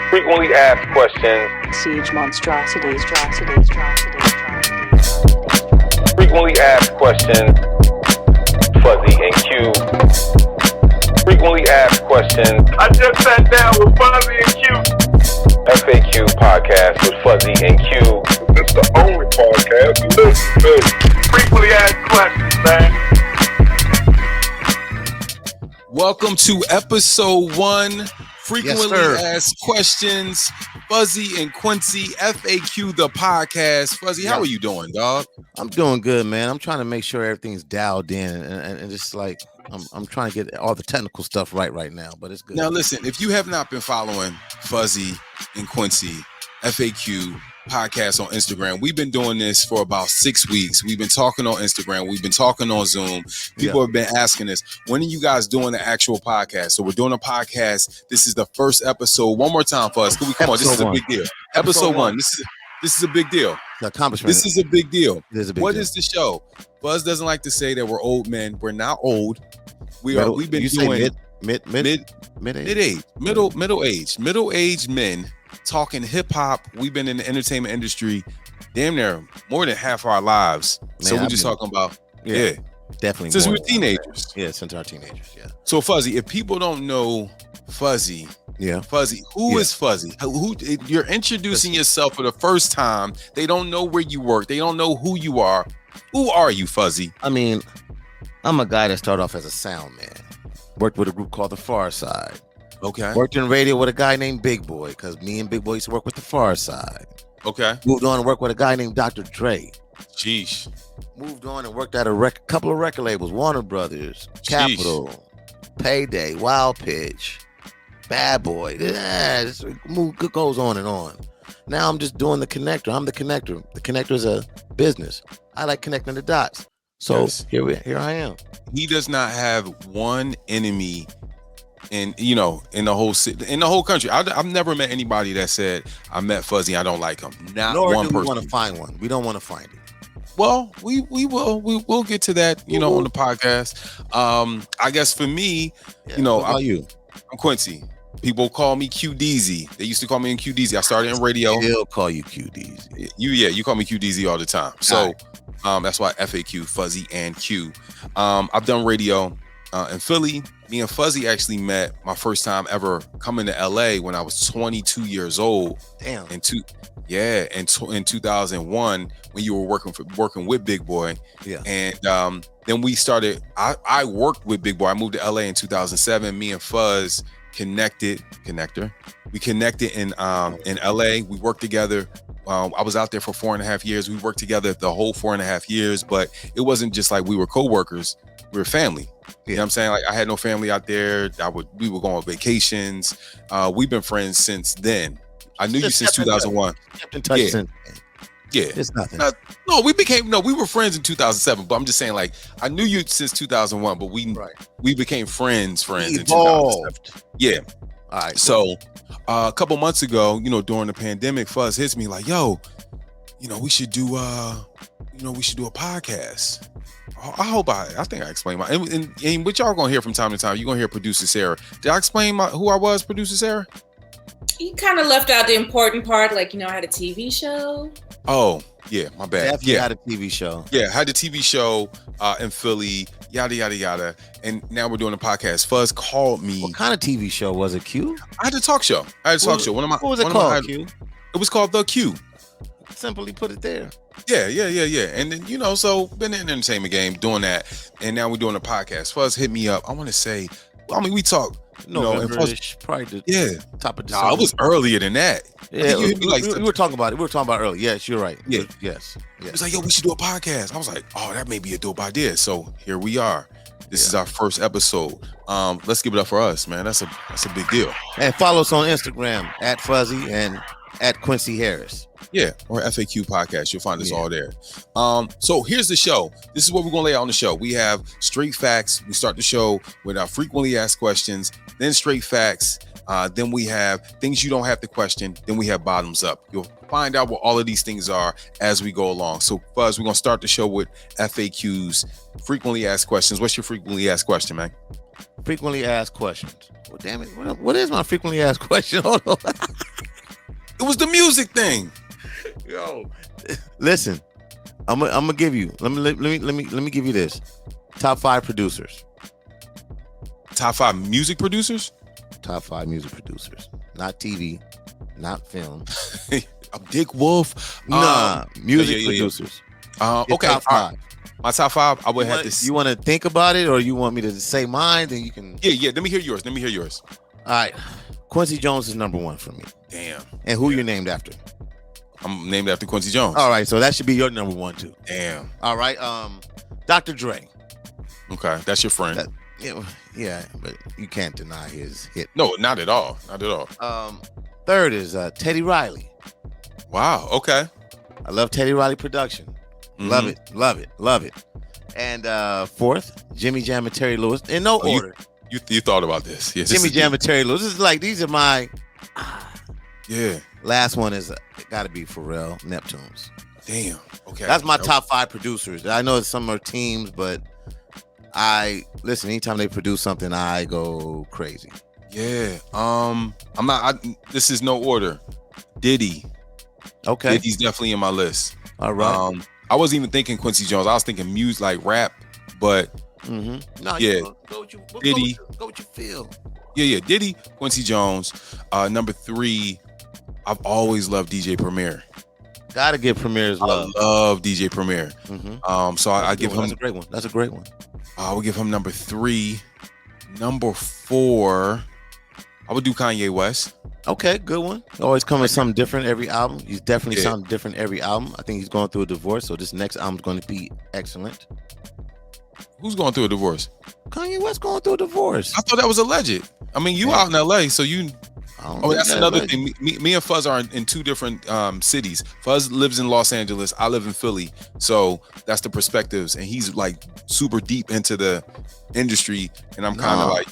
Frequently asked questions. Siege monstrosities. Frequently asked questions. Fuzzy and Q. Frequently asked questions. I just sat down with Fuzzy and Q. FAQ podcast with Fuzzy and Q. It's the only podcast you listen to. Frequently asked questions, man. Welcome to episode 1. Frequently asked questions. Fuzzy and Quincy, FAQ the podcast. Fuzzy, how are you doing, dog? I'm doing good, man. I'm trying to make sure everything's dialed in and just like I'm trying to get all the technical stuff right now, but it's good. Now listen, if you have not been following Fuzzy and Quincy FAQ podcast on Instagram, we've been doing this for about 6 weeks. We've been talking on Instagram, we've been talking on Zoom. People have been asking us, when are you guys doing the actual podcast? So we're doing a podcast. This is the first episode. One more time for us. Come on, this is a big deal. Episode 1. This is a big deal. The accomplishment. This is a big deal. What deal. is the show? Buzz doesn't like to say that we're old men. We're not old. We've been doing middle-aged men talking hip hop. We've been in the entertainment industry damn near more than half our lives. Man, so we're just talking about definitely since we were teenagers. Yeah, since our teenagers. Yeah. So Fuzzy, if people don't know Fuzzy, who is Fuzzy? Who you're introducing yourself for the first time? They don't know where you work. They don't know who you are. Who are you, Fuzzy? I mean, I'm a guy that started off as a sound man. Worked with a group called The Far Side. Okay. Worked in radio with a guy named Big Boy, because me and Big Boy used to work with The Far Side. Okay. Moved on and worked with a guy named Dr. Dre. Sheesh. Moved on and worked at a couple of record labels, Warner Brothers, Capitol, Payday, Wild Pitch, Bad Boy. It goes on and on. Now I'm just doing the connector. I'm the connector. The connector is a business. I like connecting the dots. So here I am. He does not have one enemy in the whole city, in the whole country. I've never met anybody that said I met Fuzzy, I don't like him. Not Nor one do we person. want to find one. We don't want to find it. Well, we will get to that, on the podcast. I guess for me, I'm Quincy. People call me QDZ. They used to call me QDZ. I started in radio. They'll call you QDZ. You call me QDZ all the time. So that's why FAQ, Fuzzy and Q. I've done radio in Philly. Me and Fuzzy actually met my first time ever coming to LA when I was 22 years old. Damn. In 2001 when you were working with Big Boy. Yeah. And then we started. I worked with Big Boy. I moved to LA in 2007. Me and Fuzz connector. We connected in LA. We worked together. I was out there for 4.5 years. We worked together the whole 4.5 years, but it wasn't just like we were co-workers. We were family. You know what I'm saying? Like I had no family out there. We were going on vacations. We've been friends since then. I knew you since 2001. Kept in touch since then. Yeah. It's nothing. We were friends in 2007, but I'm just saying, like, I knew you since 2001, but we became friends in 2007. Yeah. All right. So a couple months ago, during the pandemic, Fuzz hits me like, yo, we should do a podcast. I think I explained and what y'all gonna hear from time to time, you're gonna hear producer Sarah. Did I explain who I was, producer Sarah? You kind of left out the important part, like, I had a TV show. Oh, yeah, my bad. Definitely had a TV show. Yeah, had a TV show in Philly, yada, yada, yada. And now we're doing a podcast. Fuzz called me. What kind of TV show was it, Q? I had a talk show. What was it called, Q? It was called The Q. Simply put it there. Yeah. And then, so been in the entertainment game doing that. And now we're doing a podcast. Fuzz hit me up. I want to say, we talked. Probably the top of December. It was earlier than that. Yeah, we were talking about it. We were talking about it earlier. Yes, you're right. Yeah. Yes. It was like, yo, we should do a podcast. I was like, oh, that may be a dope idea. So here we are. This is our first episode. Let's give it up for us, man. That's a big deal. And follow us on Instagram at Fuzzy and at Quincy Harris. Yeah, or FAQ podcast. You'll find us all there. So here's the show. This is what we're gonna lay out on the show. We have straight facts. We start the show with our frequently asked questions, then straight facts. Then we have things you don't have to question. Then we have bottoms up. You'll find out what all of these things are as we go along. So Fuzz, we're gonna start the show with FAQs, frequently asked questions. What's your frequently asked question, man? frequently asked questions. Well, damn it. What is my frequently asked question? Hold on. It was the music thing. Yo, listen. I'm gonna give you. Let me give you this. Top 5 producers. Top 5 music producers? Top 5 music producers. Not TV, not film. A Dick Wolf. Nah, music producers. Okay. Top 5. My top 5, I would have to. You want to think about it, or you want me to say mine? Then you can. Yeah. Let me hear yours. All right. Quincy Jones is number 1 for me. Damn. And who you're named after? I'm named after Quincy Jones. All right, so that should be your number 1 too. Damn. All right. Dr. Dre. Okay, that's your friend. Yeah, but you can't deny his hit. No, not at all. Not at all. Third is Teddy Riley. Wow. Okay. I love Teddy Riley production. Mm-hmm. Love it. And fourth, Jimmy Jam and Terry Lewis. In no order. You thought about this. Yes. Jimmy Jam and Terry Lewis. This is like, these are my. Yeah. Last one is got to be Pharrell, Neptunes. Damn. Okay. That's my top 5 producers. I know some are teams, but listen, anytime they produce something, I go crazy. Yeah. This is no order. Diddy. Okay. Diddy's definitely in my list. All right. I wasn't even thinking Quincy Jones. I was thinking music, like rap, but No, yeah. Go with you. Diddy. Go what you feel. Yeah. Diddy, Quincy Jones. Number 3, I've always loved DJ Premier. Gotta give Premier's love. I love DJ Premier. So I give him. That's a great one. I would give him number 3. Number 4, I would do Kanye West. Okay, good one. Always coming with something different every album. He's definitely something different every album. I think he's going through a divorce, so this next album's going to be excellent. Who's going through a divorce? Kanye West going through a divorce. I thought that was alleged. I mean, you out in LA, so you. Oh, that's another thing. Me and Fuzz are in 2 different cities. Fuzz lives in Los Angeles. I live in Philly. So that's the perspectives. And he's like super deep into the industry. And I'm kind of like,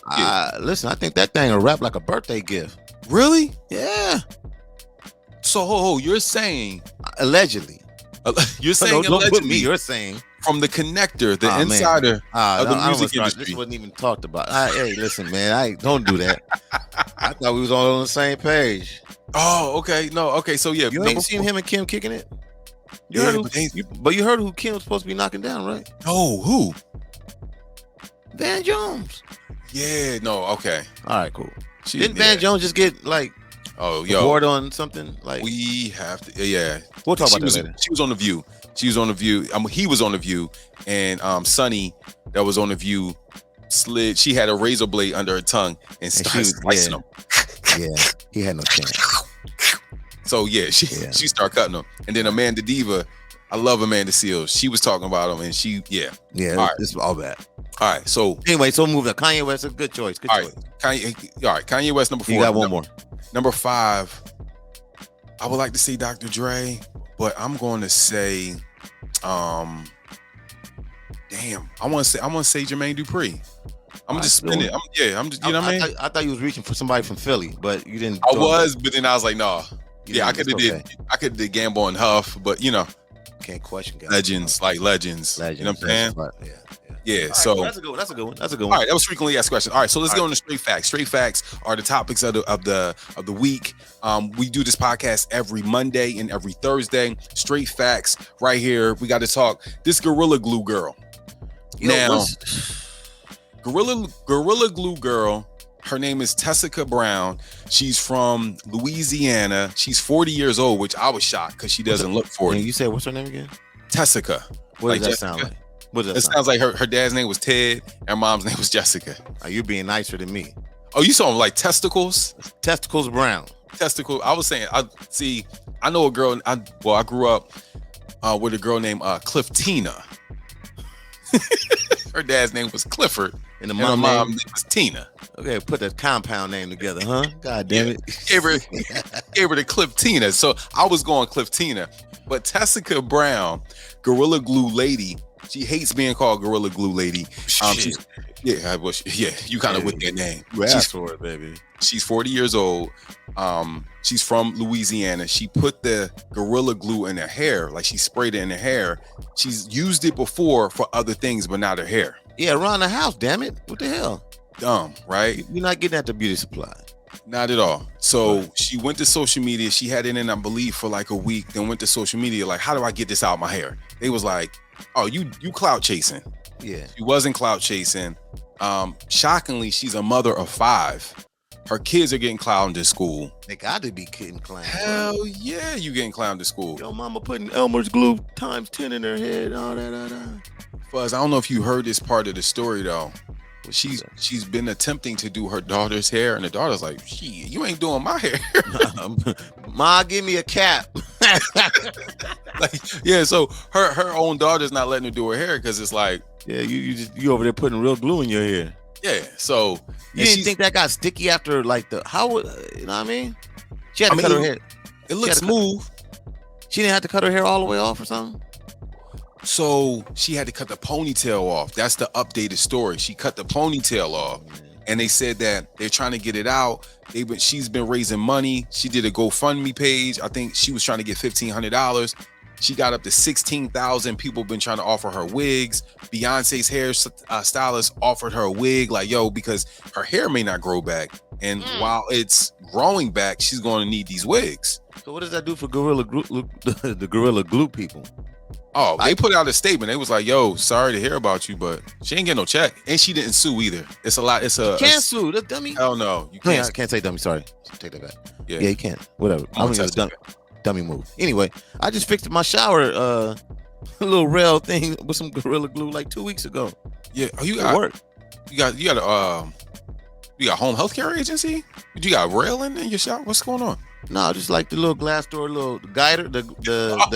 listen, I think that thing will wrap like a birthday gift. Really? Yeah. So you're saying allegedly. You're saying don't allegedly. Put me, you're saying from the connector, the insider of the music industry. This wasn't even talked about. Hey, listen, man, don't do that. I thought we was all on the same page. Oh, okay. No, okay. So yeah, you ain't seen him and Kim kicking it. You heard who Kim was supposed to be knocking down, right? No, who? Van Jones. Yeah. No. Okay. All right. Cool. Didn't Van Jones just get like? Oh, yo. Award on something like? We have to. Yeah. We'll talk about that later. She was on The View. He was on The View, and Sonny that was on The View slid. She had a razor blade under her tongue and started slicing him. Yeah, he had no chance. So she started cutting him, and then Amanda Diva. I love Amanda Seales. She was talking about him, and all right. This is all bad. All right, so anyway, so move up. Kanye West, a good choice. Good choice. Kanye West number 4. You got one more. Number 5. I would like to say Dr. Dre, but I'm going to say, I want to say Jermaine Dupri. I'm just spin it. I'm just, you know what I mean? I thought you was reaching for somebody from Philly, but you didn't. I was, but then I was like, no. I could have did Gamble and Huff, but can't question guys. Legends. You know what I'm saying? Yeah. Right, so that's a good one. All right, that was frequently asked questions. All right, so let's go into straight facts. Straight facts are the topics of the week. We do this podcast every Monday and every Thursday. Straight facts right here. We got to talk this Gorilla Glue girl. Gorilla Glue girl. Her name is Tessica Brown. She's from Louisiana. She's 40 years old, which I was shocked because she doesn't look 40. You said what's her name again? Tessica. What does that sound like? It sounds like her dad's name was Ted and her mom's name was Jessica. Are you being nicer than me? Oh, you saw them like testicles? Testicles Brown. Testicle. I was saying, I know a girl. I grew up with a girl named Cliftina. Her dad's name was Clifford, and her mom's name was Tina. Okay, put that compound name together, huh? God damn it. Gave her the Cliftina. So I was going Cliftina. But Tessica Brown, Gorilla Glue lady, she hates being called Gorilla Glue lady. You kind of with that name. She's for it, baby. She's 40 years old. She's from Louisiana. She put the Gorilla Glue in her hair, like she sprayed it in her hair. She's used it before for other things, but not her hair. Yeah, around the house, damn it. What the hell? dumb, right? You're not getting at the beauty supply. Not at all. So she went to social media. She had it in, I believe, for like a week. Then went to social media. Like, how do I get this out of my hair? They was like, oh, you clout chasing. Yeah. She wasn't clout chasing. Shockingly, she's a mother of 5. Her kids are getting clowned at school. They got to be getting clowned. Hell yeah, you getting clowned at school. Yo, mama putting Elmer's glue times 10 in her head. All that. Fuzz, I don't know if you heard this part of the story though. She's been attempting to do her daughter's hair, and the daughter's like, "Shit, you ain't doing my hair." Ma, give me a cap. Like, yeah, so her own daughter's not letting her do her hair because it's like, yeah, you over there putting real glue in your hair. Yeah, so you didn't think that got sticky after like you know what I mean? She had to cut her hair. It looks smooth. She didn't have to cut her hair all the way off or something? So she had to cut the ponytail off. That's the updated story. She cut the ponytail off, and they said that they're trying to get it out. She's been raising money. She did a GoFundMe page. I think she was trying to get $1,500. She got up to 16,000 people been trying to offer her wigs. Beyonce's hair stylist offered her a wig, like, yo, because her hair may not grow back, and while it's growing back, she's going to need these wigs. So what does that do for Gorilla Glue, the Gorilla Glue people? Oh, they put out a statement. They was like, yo, sorry to hear about you, but she ain't get no check. And she didn't sue either. It's a lot. It's a... You can't sue. That's dummy. Hell no. You can't. I can't say dummy. Sorry. Take that back. Yeah, you can't. Whatever. I don't think it's dummy move. Anyway, I just fixed my shower a little rail thing with some Gorilla Glue like 2 weeks ago. Yeah. Oh, you got work. You got home healthcare agency? You got rail in your shower? What's going on? No, just like the little glass door, little guider, the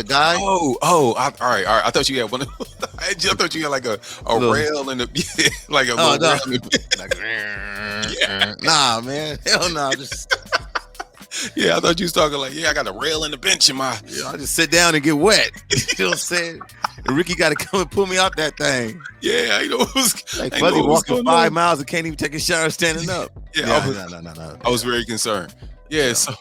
guy. All right. I thought you had one. I thought you had like a rail in the like a rail. Nah, man, hell no. Just yeah, I thought you was talking like, I got a rail in the bench in my. Yeah, I just sit down and get wet. You know what I'm saying? And Ricky got to come and pull me out that thing. Yeah, I know it was like Fuzzy walking 5 miles and can't even take a shower standing up. No. I was very concerned. Yeah, so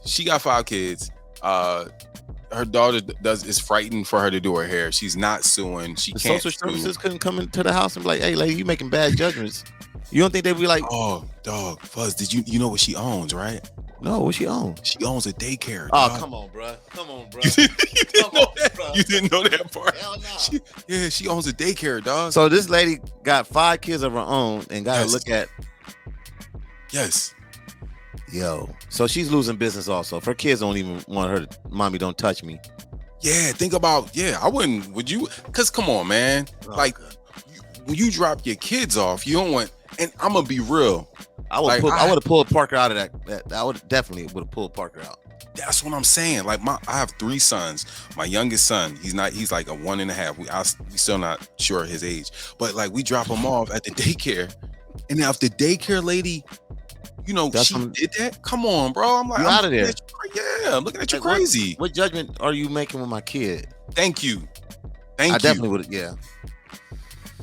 she got 5 kids. Her daughter is frightened for her to do her hair. She's not suing. She can't. Social services couldn't come into the house and be like, "Hey, lady, you making bad judgments." You don't think they'd be like, "Oh, dog, Fuzz, did you know what she owns, right?" No, what she owns? She owns a daycare. Oh, dog. come on, bro. You didn't know that part. Hell no. She owns a daycare, dog. So this lady got 5 kids of her own and got to look at. Yes. Yo, so she's losing business also. If her kids don't even want her to, mommy, don't touch me. Yeah, think about, I wouldn't, would you? Because come on, man. When you drop your kids off, you don't want, and I'm going to be real. I would have pulled Parker out of that. I would have pulled Parker out. That's what I'm saying. Like I have 3 sons. My youngest son, he's like a 1.5. We still not sure his age, but like we drop him off at the daycare, and now if the daycare lady, did that. Come on, bro. I'm like, you out of there. I'm looking at you crazy. What judgment are you making with my kid? Thank you. I definitely would. Yeah.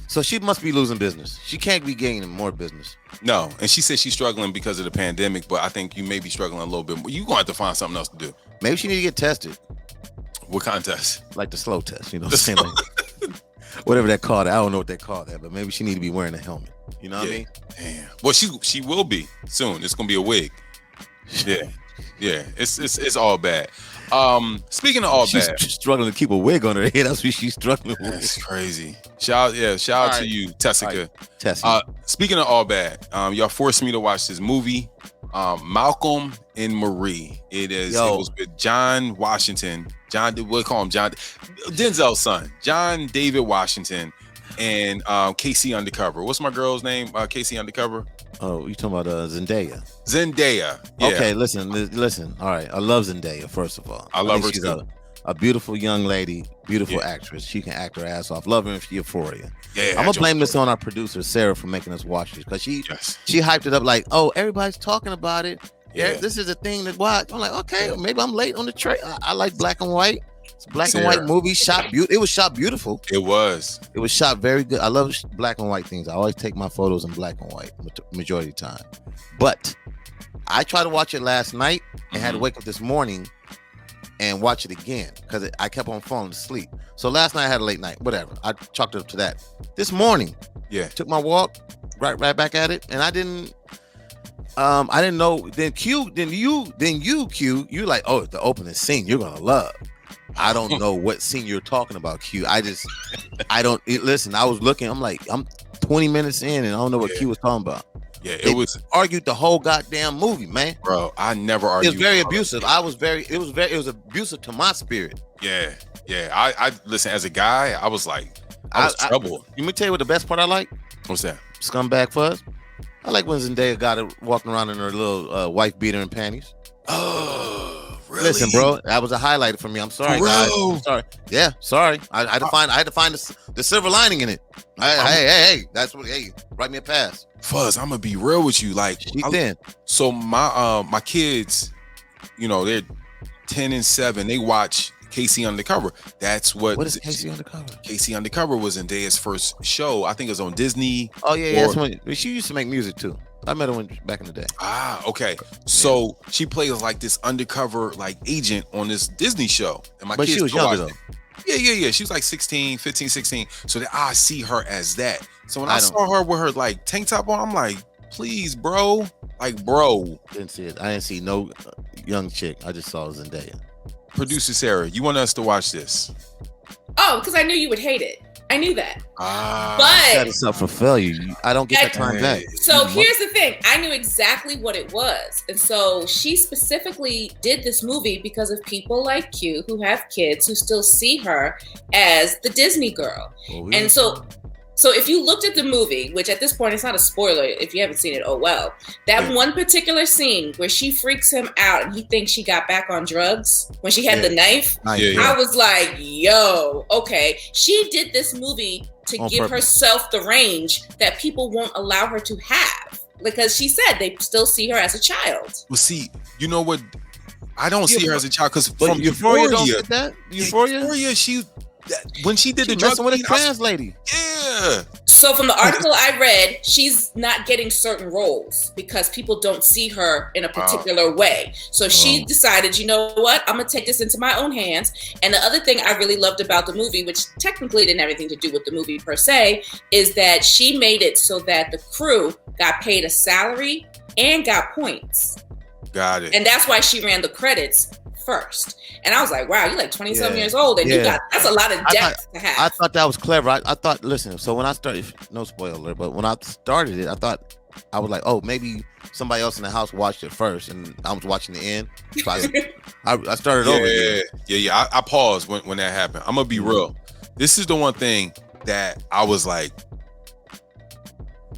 So she must be losing business. She can't be gaining more business. No, and she said she's struggling because of the pandemic, but I think you may be struggling a little bit more. You're going to have to find something else to do. Maybe she need to get tested. What kind of test? Like the slow test, you know what I'm saying? Like, whatever that called. I don't know what they call that, but maybe she need to be wearing a helmet. You know what I mean? Damn. Well, she will be soon. It's going to be a wig. Yeah. Yeah. It's all bad. Speaking of all bad, she's struggling to keep a wig on her head. That's what she's struggling with. That's crazy. Shout out to you, Tessica. Tessie. Speaking of all bad, y'all forced me to watch this movie, Malcolm and Marie. It was with John Washington. We'll call him John. Denzel's son, John David Washington, and Casey Undercover. What's my girl's name? Casey Undercover. Oh, you talking about Zendaya? Zendaya. Yeah. Okay, listen. All right, I love Zendaya. First of all, I love her she's too. A beautiful young lady, beautiful actress. She can act her ass off. Love her in Euphoria. Yeah. I'm gonna blame this on our producer Sarah for making us watch this because she hyped it up like, oh, everybody's talking about it. Yeah, this is a thing to watch. I'm like, okay, maybe I'm late on the train. I like black and white. It's a black and white movie. It was shot beautiful. It was shot very good. I love black and white things. I always take my photos in black and white majority of the time. But I tried to watch it last night and had to wake up this morning and watch it again because I kept on falling asleep. So last night I had a late night. Whatever. I chalked it up to that. This morning, Yeah. Took my walk, right back at it, and I didn't know. Then Q, you like, oh, the opening scene you're gonna love. I don't know what scene you're talking about, Q. Listen, I was looking. I'm like, I'm 20 minutes in, and I don't know what Q was talking about. Yeah, They argued the whole goddamn movie, man. Bro, I never argued. It was very abusive. It was abusive to my spirit. Yeah. I listen, as a guy, I was like, I was troubled. Let me tell you what the best part I like. What's that? Scumbag Fuzz. I like when Zendaya got it walking around in her little wife beater and panties. Oh, really? Listen, bro, that was a highlight for me. I'm sorry, guys. I'm sorry. Yeah, sorry. I had to find the silver lining in it. Hey, that's what. Hey, write me a pass. Fuzz, I'm gonna be real with you. Like, so my kids, they're 10 and 7. They watch Casey Undercover. That's what is Casey Undercover? Casey Undercover was Zendaya's first show. I think it was on Disney. Oh yeah. She used to make music too. I met her back in the day. Ah, okay. So she plays like this undercover like agent on this Disney show. And my kids she was younger though. Yeah. She was like 15, 16. So I see her as that. So when I saw her with her like tank top on, I'm like, please, bro. Like, bro. Didn't see it. I didn't see no young chick. I just saw Zendaya. Producer Sarah, you want us to watch this? Oh, because I knew you would hate it. I knew that. But set us up for failure. I don't get that time back. So here's the thing. I knew exactly what it was. And so she specifically did this movie because of people like Q who have kids who still see her as the Disney girl. And so if you looked at the movie, which at this point it's not a spoiler if you haven't seen it, oh well. That one particular scene where she freaks him out and he thinks she got back on drugs when she had the knife. I was like, yo, okay. She did this movie to give herself the range that people won't allow her to have. Because she said they still see her as a child. Well, see, you know what? I don't see her as a child because from Euphoria, don't get that? Euphoria, when she did the drug with a trans lady. Yeah. So from the article I read, she's not getting certain roles because people don't see her in a particular way. So she decided, you know what? I'm going to take this into my own hands. And the other thing I really loved about the movie, which technically didn't have anything to do with the movie per se, is that she made it so that the crew got paid a salary and got points. Got it. And that's why she ran the credits first. And I was like, wow, you're like 20-something years old and that's a lot of depth to have. I thought that was clever. I thought, listen, so when I started, no spoiler, but when I started it, I was like, oh, maybe somebody else in the house watched it first and I was watching the end. So I started over again. Yeah. I paused when that happened. I'm going to be real. This is the one thing that I was like,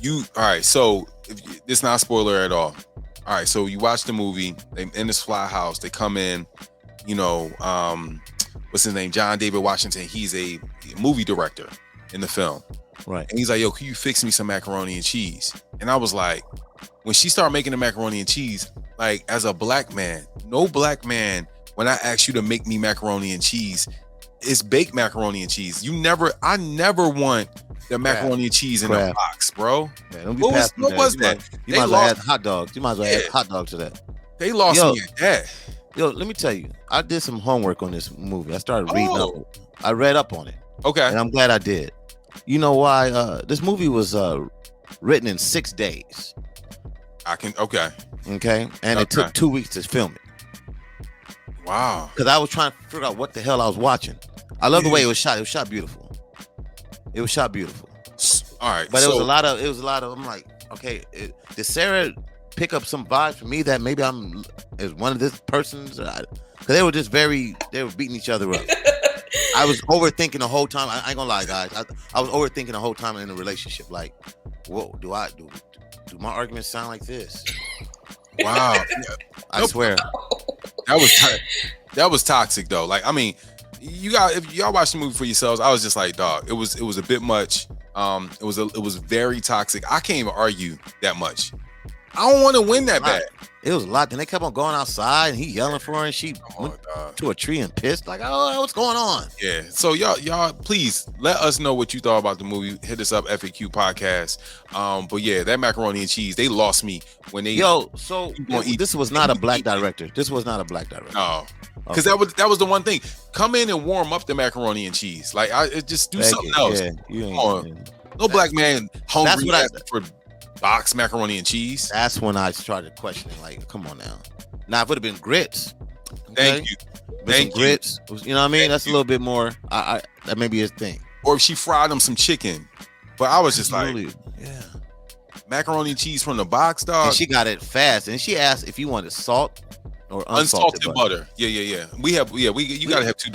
all right, so it's not a spoiler at all. All right, so you watch the movie, they in this fly house, they come in, what's his name? John David Washington. He's a movie director in the film. Right. And he's like, yo, can you fix me some macaroni and cheese? And I was like, when she started making the macaroni and cheese, like as a black man, no black man, when I ask you to make me macaroni and cheese, it's baked macaroni and cheese. I never want the macaroni and cheese in a box, bro. Man, what was that? You might as well add hot dogs. You might as well add hot dogs to that. They lost me at that. Yo, let me tell you, I did some homework on this movie. I started reading up. I read up on it. Okay. And I'm glad I did. You know why? This movie was written in 6 days. Okay. And it took 2 weeks to film it. Wow. Because I was trying to figure out what the hell I was watching. I love the way it was shot. It was shot beautiful. All right. But it was a lot of, I'm like, okay, did Sarah pick up some vibes for me that maybe I'm as one of this person's? Because they were beating each other up. I was overthinking the whole time. I ain't gonna lie, guys. I was overthinking the whole time in a relationship. Like, what do my arguments sound like this? Wow. I swear. That was toxic though. Like, I mean, if y'all watch the movie for yourselves, I was just like, dog, it was a bit much. It was very toxic. I can't even argue that much. I don't want to win that bad. It was a lot. Then they kept on going outside and he yelling for her and she went to a tree and pissed. Like, oh, what's going on? Yeah. So y'all, please let us know what you thought about the movie. Hit us up, FAQ Podcast. But yeah, that macaroni and cheese, they lost me when they. This was not a black director. No. Because that was the one thing. Come in and warm up the macaroni and cheese. Like, just do something else. Yeah, Come on. No black man hungry That's for box macaroni and cheese. That's when I started questioning. Like, come on now. Now if it would have been grits. Okay? Thank you. Thank you. Grits. You know what I mean? That's a little bit more. That may be his thing. Or if she fried him some chicken, but I was just like, yeah, macaroni and cheese from the box, dog. And she got it fast, and she asked if you wanted salt or unsalted butter. Yeah. You gotta have two.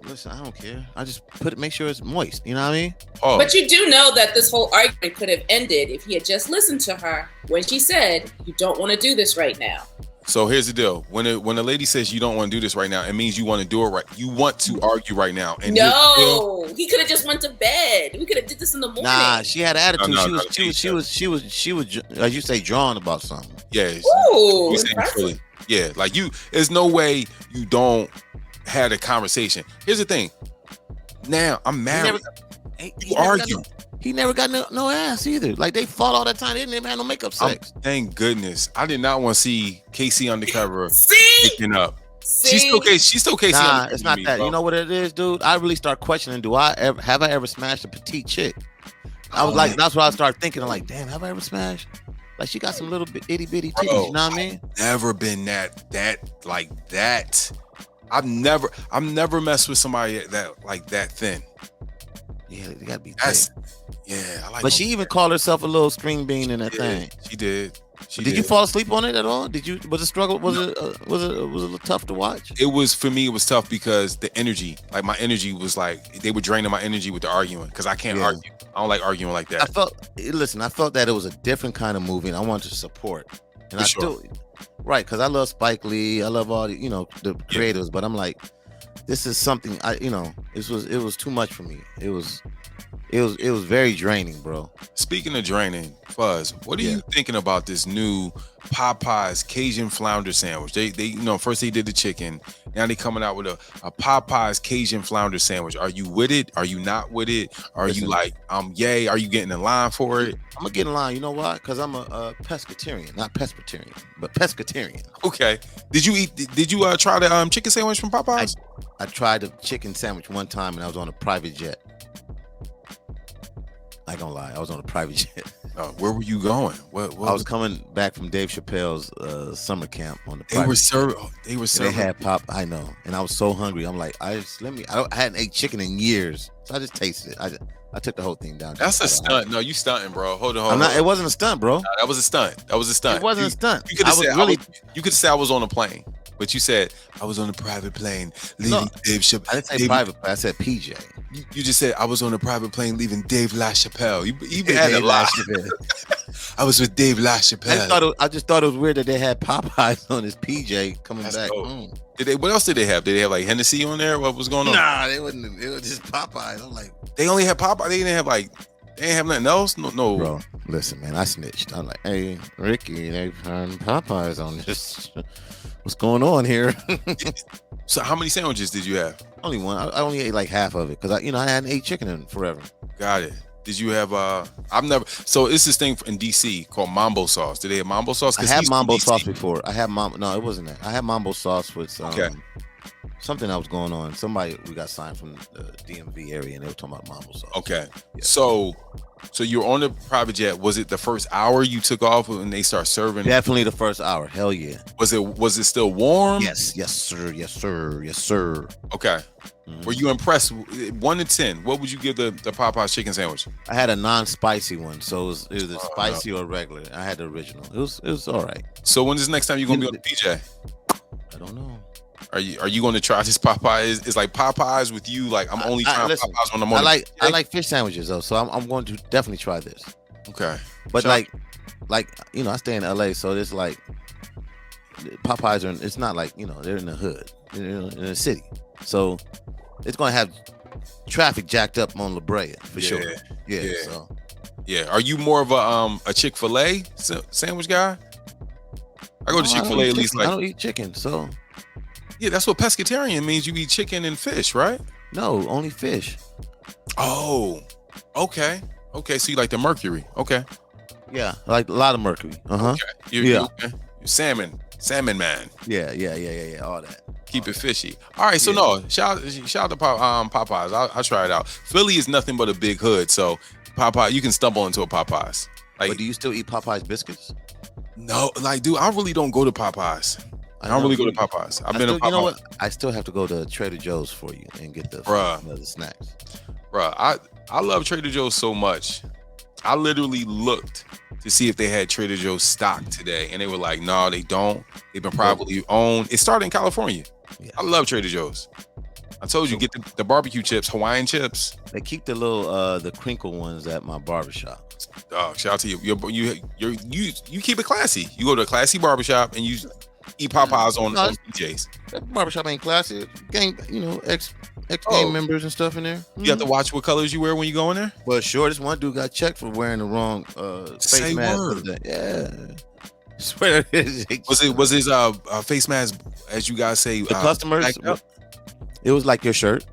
Listen, I don't care. I just make sure it's moist. You know what I mean? Oh. But you do know that this whole argument could have ended if he had just listened to her when she said, "You don't want to do this right now." So here's the deal: when a lady says you don't want to do this right now, it means you want to do it right. You want to argue right now. And no, he could have just went to bed. We could have did this in the morning. Nah, she had attitude. She was, as you say, drawn about something. Yeah. Ooh, yeah, like there's no way you don't had a conversation. Here's the thing. Now I'm married. You argue. He never got no ass either. Like they fought all that time. They didn't even have no makeup sex. Thank goodness. I did not want to see Casey undercover picking up. See? She's still Casey. Nah, it's not that. Bro. You know what it is, dude? I really start questioning. Have I ever smashed a petite chick? I was like, that's what I started thinking. I'm like, damn, have I ever smashed? Like she got some little itty bitty titties. You know what I mean? Never been that like that. I've never messed with somebody that thin. Yeah, they gotta be thick. Yeah, I like. But she even called herself a little string bean in that thing. She did. Did you fall asleep on it at all? Did you? Was it struggle? Was it a little tough to watch? It was for me. It was tough because the energy, like my energy, was like they were draining my energy with the arguing because I can't argue. I don't like arguing like that. I felt that it was a different kind of movie, and I wanted to support. And I still, right? Because I love Spike Lee. I love all the creators, but I'm like, this is something it was too much for me. It was very draining, bro. Speaking of draining, Fuzz, what are you thinking about this new Popeyes Cajun flounder sandwich? They first they did the chicken, now they coming out with a Popeyes Cajun flounder sandwich. Are you with it? Are you not with it? Listen, you like yay? Are you getting in line for it? I'm gonna get in line. You know why? Because I'm a pescatarian, not pescatarian, but pescatarian. Okay. Did you try the chicken sandwich from Popeyes? I tried the chicken sandwich one time, and I was on a private jet. I ain't gonna lie, I was on a private jet. Where were you going? What I was coming back from Dave Chappelle's summer camp on the private They were serving. They had pop. I know, and I was so hungry. I'm like, I hadn't ate chicken in years, so I just tasted it. I took the whole thing down. That's a stunt. No, you stunting, bro. Hold on. It wasn't a stunt, bro. Nah, that was a stunt. It wasn't a stunt. You could have said I was on a plane, but you said I was on a private plane leaving Dave Chappelle. I didn't say private. I said PJ. You just said I was on a private plane leaving Dave LaChapelle. You had a lot. I was with Dave LaChapelle. I just thought it was weird that they had Popeyes on his PJ coming back home. What else did they have? Did they have like Hennessy on there? What was going on? Nah, they wouldn't. It was just Popeyes. I'm like, they only had Popeyes. They didn't have nothing else. No. Bro, listen, man, I snitched. I'm like, hey, Ricky, they found Popeyes on this. What's going on here? So how many sandwiches did you have? Only one. I only ate like half of it because I hadn't ate chicken in forever. Got it. Did you have I've never. So it's this thing in DC called Mambo sauce. Did they have Mambo sauce? I had Mambo sauce before. No, it wasn't that. I had Mambo sauce with something that was going on. We got signed from the DMV area and they were talking about Mambo sauce. Okay. Yeah. So you're on the private jet. Was it the first hour you took off when they start serving? Definitely the first hour. Hell yeah. Was it still warm? Yes, sir. Okay. Mm-hmm. Were you impressed? 1 to 10, what would you give the Popeyes chicken sandwich? I had a non-spicy one, so it was either spicy or regular. I had the original. It was all right. So when is the next time you're gonna be on the PJ? I don't know. Are you going to try this Popeyes? It's like Popeyes with you. Like I'm only trying Popeyes when I'm on. I like fish sandwiches though, so I'm going to definitely try this. Okay, but I stay in LA, so it's like Popeyes are. It's not like they're in the hood, in the city, so it's going to have traffic jacked up on La Brea for sure. Yeah. So yeah, are you more of a Chick-fil-A sandwich guy? I go to Chick-fil-A at least. I don't eat chicken, so. Yeah, that's what pescatarian means. You eat chicken and fish, right? No, only fish. Oh, okay. So you like the mercury? Okay. Yeah, I like a lot of mercury. Okay. You're salmon man. Yeah. All that. Keep it fishy. All right. So shout out to Popeyes. I'll try it out. Philly is nothing but a big hood, so Popeye, you can stumble into a Popeyes. Like, but do you still eat Popeyes biscuits? No, like, dude, I really don't go to Popeyes. I don't really go to Popeyes. I've been to Popeyes. You know what? I still have to go to Trader Joe's for you and get the snacks. Bruh, I love Trader Joe's so much. I literally looked to see if they had Trader Joe's stock today, and they were like, no, they don't. They've been privately owned. It started in California. Yeah. I love Trader Joe's. I told you, get the barbecue chips, Hawaiian chips. They keep the little the crinkle ones at my barbershop. Dog, shout out to you. You keep it classy. You go to a classy barbershop and you eat Popeyes on PJs. That barbershop ain't classy. Gang, ex gang members and stuff in there. You have to watch what colors you wear when you go in there. Well, sure. This one dude got checked for wearing the wrong face mask. Yeah. Swear was his face mask, as you guys say, the customers? It was like your shirt,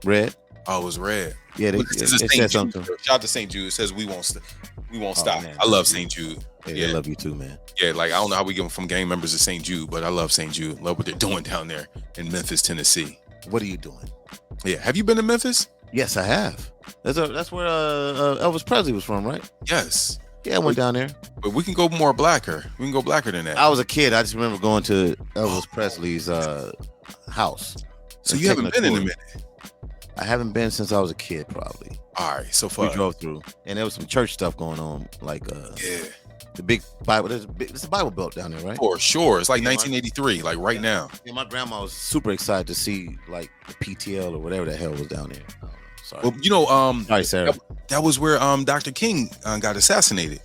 red. Oh, it was red. Yeah, it said something. Shout out to St. Jude. It says we won't stop. Man, I love St. Jude. Yeah, I love you too, man. Yeah, like I don't know how we get from gang members to St. Jude, but I love St. Jude. Love what they're doing down there in Memphis, Tennessee. What are you doing? Yeah, have you been to Memphis? Yes, I have. That's where Elvis Presley was from, right? Yes. Yeah, I went down there. But we can go more blacker. We can go blacker than that. I was a kid. I just remember going to Elvis Presley's house. So you haven't been in a minute? I haven't been since I was a kid, probably. All right, so far. We drove through, and there was some church stuff going on, like yeah, the big Bible. There's a Bible Belt down there, right? For sure, it's like 1983, like right now. Yeah, my grandma was super excited to see like the PTL or whatever the hell was down there. I don't know. Sorry. Well, sorry, Sarah. That was where Dr. King got assassinated.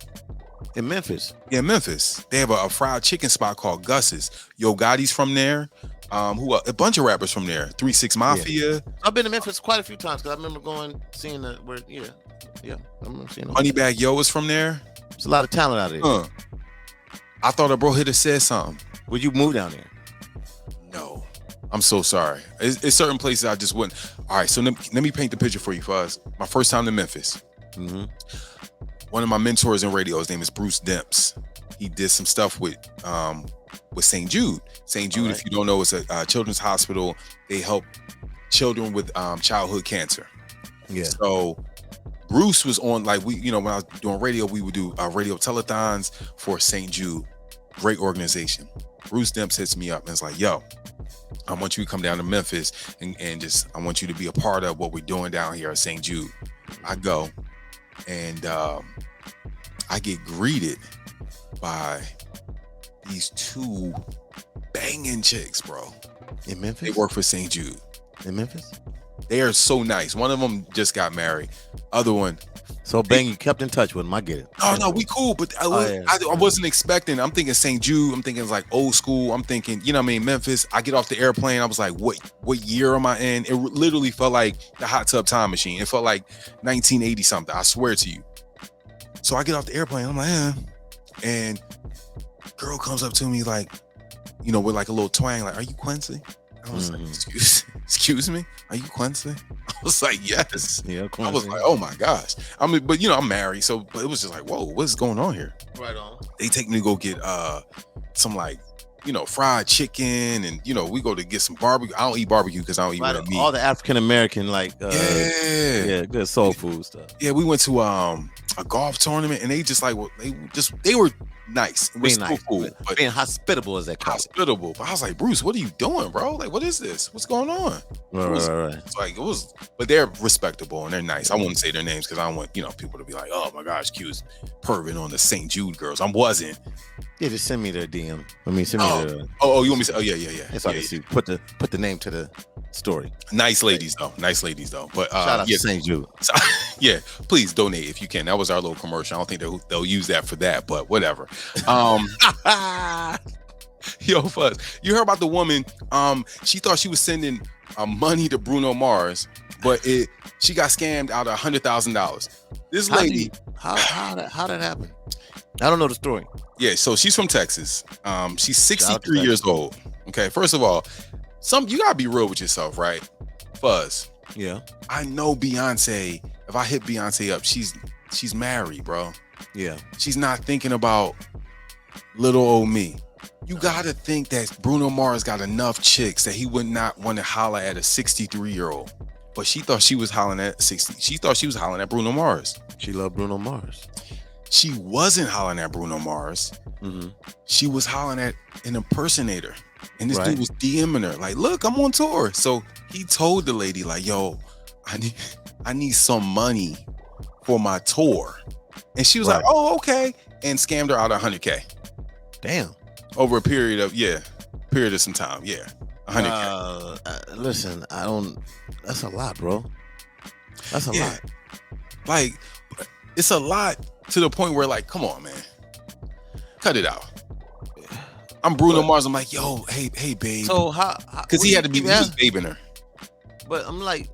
In Memphis. Yeah, Memphis. They have a fried chicken spot called Gus's. Yo Gotti's from there. A bunch of rappers from there. 3-6 Mafia. Yeah. I've been to Memphis quite a few times because I remember seeing I remember seeing Moneybag Yo is from there. There's a lot of talent out there. I thought a bro hit have said something. Would you move down there? No, I'm so sorry. It's certain places I just wouldn't. All right, so let me paint the picture for you, Fuzz. My first time to Memphis. Mm-hmm. One of my mentors in radio, his name is Bruce Demps. He did some stuff with St. Jude. St. Jude, if you don't know, is a children's hospital. They help children with childhood cancer. Yeah. So Bruce was on, like, when I was doing radio, we would do radio telethons for St. Jude. Great organization. Bruce Demps hits me up and is like, yo, I want you to come down to Memphis and just, I want you to be a part of what we're doing down here at St. Jude. I go and I get greeted by these two banging chicks, bro. In Memphis? They work for St. Jude. In Memphis? They are so nice. One of them just got married. Other one. So Bang, you kept in touch with them. I get it. No, we cool. But I wasn't expecting. I'm thinking St. Jude. I'm thinking it's like old school. I'm thinking, Memphis. I get off the airplane. I was like, what year am I in? It literally felt like the hot tub time machine. It felt like 1980 something. I swear to you. So I get off the airplane. I'm like, and girl comes up to me like, with like a little twang, like, are you Quincy? I was like, excuse me, are you Quincy? I was like, yes. Yeah, Quincy. I was like, oh my gosh. I mean, but I'm married, so but it was just like, whoa, what's going on here? Right on. They take me to go get some like, fried chicken, and we go to get some barbecue. I don't eat barbecue because I don't eat red meat. All the African American good soul food stuff. Yeah, we went to a golf tournament, and they just like they were nice. It was nice, cool, but being hospitable, as they call it. Hospitable. But I was like, Bruce, what are you doing, bro? Like, what is this? What's going on? Right. It's like, but they're respectable and they're nice. I wouldn't say their names because I don't want people to be like, oh my gosh, Q's perving on the St. Jude girls. I wasn't. Yeah, just send me their DM. I mean, send me their. Oh, you want me to say? Oh, yeah. That's all I see. Put the name to the story. Nice ladies though. But shout out to St. Jude. So, yeah, please donate if you can. That was our little commercial. I don't think they'll use that for that, but whatever. Yo, Fuzz, you heard about the woman? She thought she was sending money to Bruno Mars, but she got scammed out of $100,000. This lady, how that happened? I don't know the story. Yeah, so she's from Texas. She's 63 years old. Okay, first of all, you gotta be real with yourself, right? Fuzz. Yeah. I know Beyonce. If I hit Beyonce up, she's married, bro. Yeah. She's not thinking about little old me. You gotta think that Bruno Mars got enough chicks that he would not want to holler at a 63-year-old. but she thought she was hollering at 60. She thought she was hollering at Bruno Mars. She loved Bruno Mars. She wasn't hollering at Bruno Mars. Mm-hmm. She was hollering at an impersonator. And this dude was DMing her, like, look, I'm on tour. So he told the lady, like, yo, I need some money for my tour. And she was like, oh, okay. And scammed her out of $100K. Damn. Over a period of some time. Yeah. $100K. Listen, that's a lot, bro. That's a lot. Like, it's a lot to the point where, like, come on, man. Cut it out. I'm Bruno Mars. I'm like, yo, hey, babe. So how? Because he was babing her. But I'm like,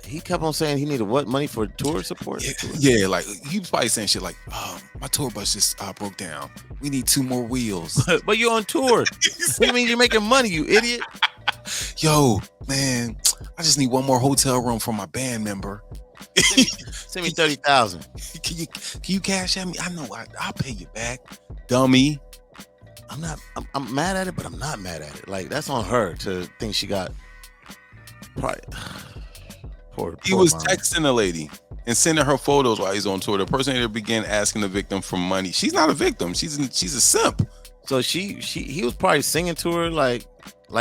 he kept on saying he needed what money for tour support? Yeah, like he was probably saying shit like, oh, my tour bus just broke down. We need 2 more wheels. But you're on tour. What do you mean you're making money, you idiot? Yo, man, I just need 1 more hotel room for my band member. Send me 30,000. Can you cash at me? I know I'll pay you back, dummy. I'm mad at it, but I'm not mad at it. Like, that's on her to think she got probably poor He was mom. texting the lady and sending her photos while he's on tour. The impersonator began asking the victim for money. She's not a victim. She's a simp. So he was probably singing to her like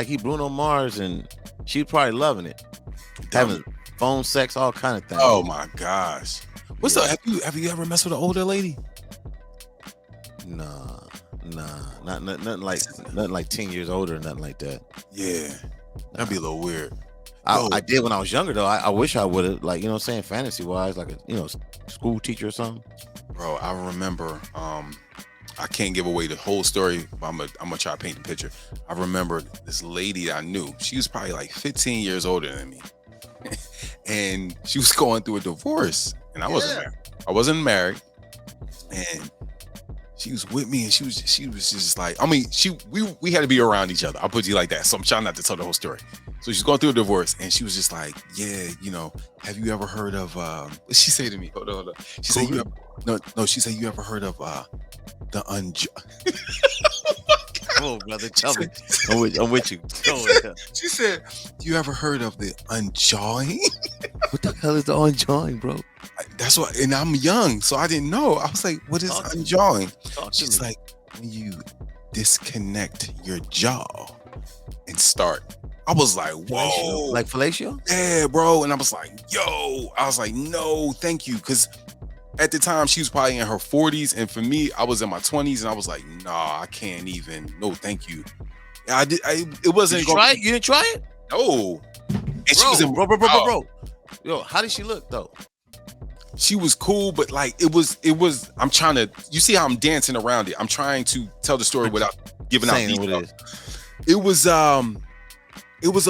he Bruno Mars, and she probably loving it. Having phone sex, all kind of things. Oh my gosh. What's up? Have you ever messed with an older lady? Nah. Nothing like 10 years older, nothing like that. Yeah. That'd be a little weird. I did when I was younger though. I wish I would have, like, you know what I'm saying, fantasy wise, like a school teacher or something. Bro, I remember I can't give away the whole story, but I'm gonna try to paint the picture. I remember this lady I knew. She was probably like 15 years older than me. And she was going through a divorce. And I wasn't married. And she was with me, and she was just like, I mean, we had to be around each other. I'll put you like that. So I'm trying not to tell the whole story. So she's going through a divorce, and she was just like, yeah, have you ever heard of what she say to me? Hold on. She said, she said, you ever heard of the unjust? Oh, brother, tell me. I'm with you. She said, you ever heard of the unjawing? What the hell is the unjawing, bro? That's what, and I'm young, so I didn't know. I was like, what is unjawing? She's like, when you disconnect your jaw and start. I was like, whoa. Like fellatio? Yeah, bro. And I was like, no, thank you. Because at the time, she was probably in her 40s. And for me, I was in my 20s. And I was like, nah, I can't even. No, thank you. It wasn't. Did you try it? You didn't try it? No. And she was in, bro. Yo, how did she look, though? She was cool, but like it was, I'm trying to, you see how I'm dancing around it. I'm trying to tell the story without giving out details. It was a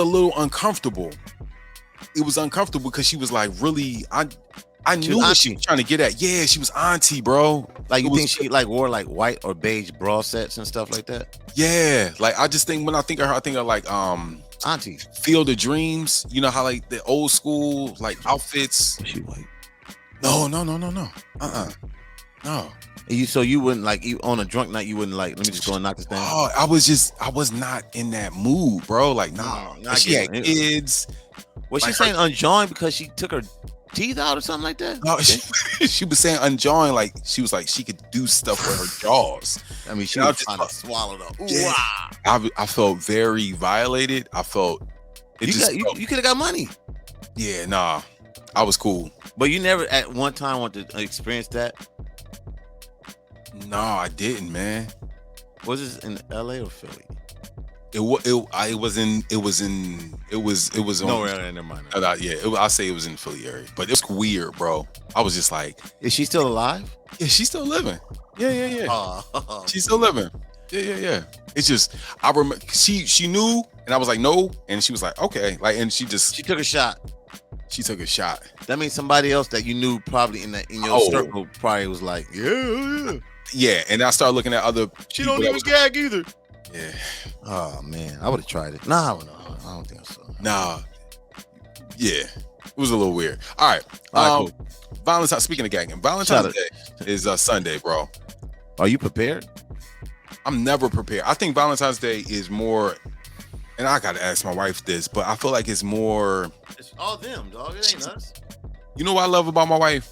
little uncomfortable. It was uncomfortable because she was like really, I knew what she was trying to get at. Yeah, she was auntie, bro. Like, you think she like wore like white or beige bra sets and stuff like that? Yeah, like I just think when I think of her, I think of like auntie Field of Dreams. You know how like the old school like outfits. Was she white? No. No. So you wouldn't like, you on a drunk night, you wouldn't like, let me just go and knock this down. Oh, I was not in that mood, bro. Like, nah. She had kids. Was she saying unjawing because she took her teeth out or something like that? No, she was saying unjawing, like she was like she could do stuff with her jaws. I mean, she was trying to swallow them. Yeah. I felt very violated. I felt you could have got money. Yeah, nah. I was cool. But you never at one time wanted to experience that? No, I didn't, man. Was this in LA or Philly? It was in no, never mind. I'll say it was in the Philly area, but it's weird, bro. I was just like, is she still alive? Yeah, she's still living. Yeah. Oh, she's still living. Yeah. It's just, I remember she knew, and I was like, no, and she was like, okay, like, and she took a shot. She took a shot. That means somebody else that you knew probably in your circle probably was like, yeah. Yeah, and I started looking at other. She don't even gag either. Yeah. Oh man, I would have tried it. Nah, I don't think so. Nah. Yeah, it was a little weird. All right. Cool. Valentine. Speaking of gagging, Valentine's Day is Sunday, bro. Are you prepared? I'm never prepared. I think Valentine's Day is more and I gotta ask my wife this, but I feel like it's more. It's all them, dog. It ain't us. You know what I love about my wife?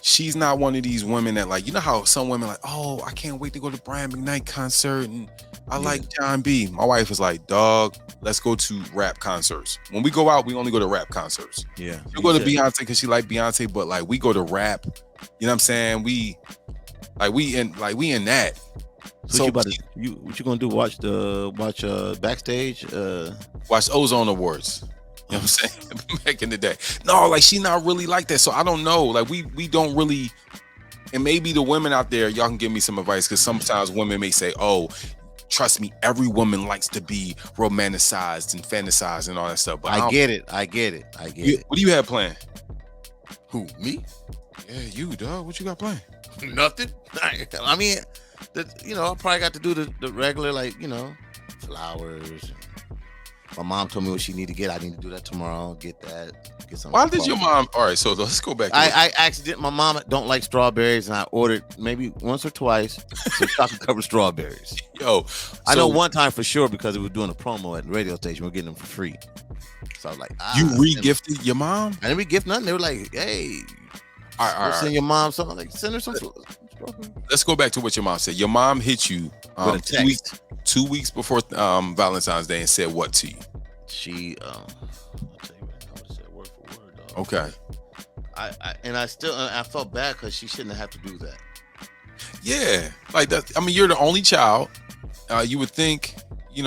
She's not one of these women that like, you know how some women like, oh, I can't wait to go to Brian McKnight concert and I like John B. My wife is like, dog, let's go to rap concerts. When we go out, we only go to rap concerts. Yeah. We go to Beyonce because she like Beyonce, but like we go to rap. You know what I'm saying? We in that. So what you gonna do? Watch backstage? Watch Ozone Awards. You know what I'm saying? Back in the day. No, like she not really like that. So I don't know. Like we don't really, and maybe the women out there, y'all can give me some advice because sometimes women may say, oh, trust me, every woman likes to be romanticized and fantasized and all that stuff. But I get it. What do you have planned? Who, me? Yeah, you, dog. What you got planned? Nothing. I mean, I probably got to do the regular, like, flowers. My mom told me what she need to get. I need to do that tomorrow. Get that. Get some. Why did your mom? All right, so let's go back. My mom don't like strawberries, and I ordered maybe once or twice some chocolate covered strawberries. Yo, I know one time for sure because we were doing a promo at the radio station. We were getting them for free. So I was like, you re-gifted your mom? I didn't re-gift nothing. They were like, hey, all right. Send your mom something. Like, send her some strawberries. Let's go back to what your mom said. Your mom hit you with a text. 2 weeks before Valentine's Day and said what to you? She I'll tell you right now what it said word for word, dog. Okay. I felt bad because she shouldn't have to do that. Yeah, like that. I mean, you're the only child. You would think, a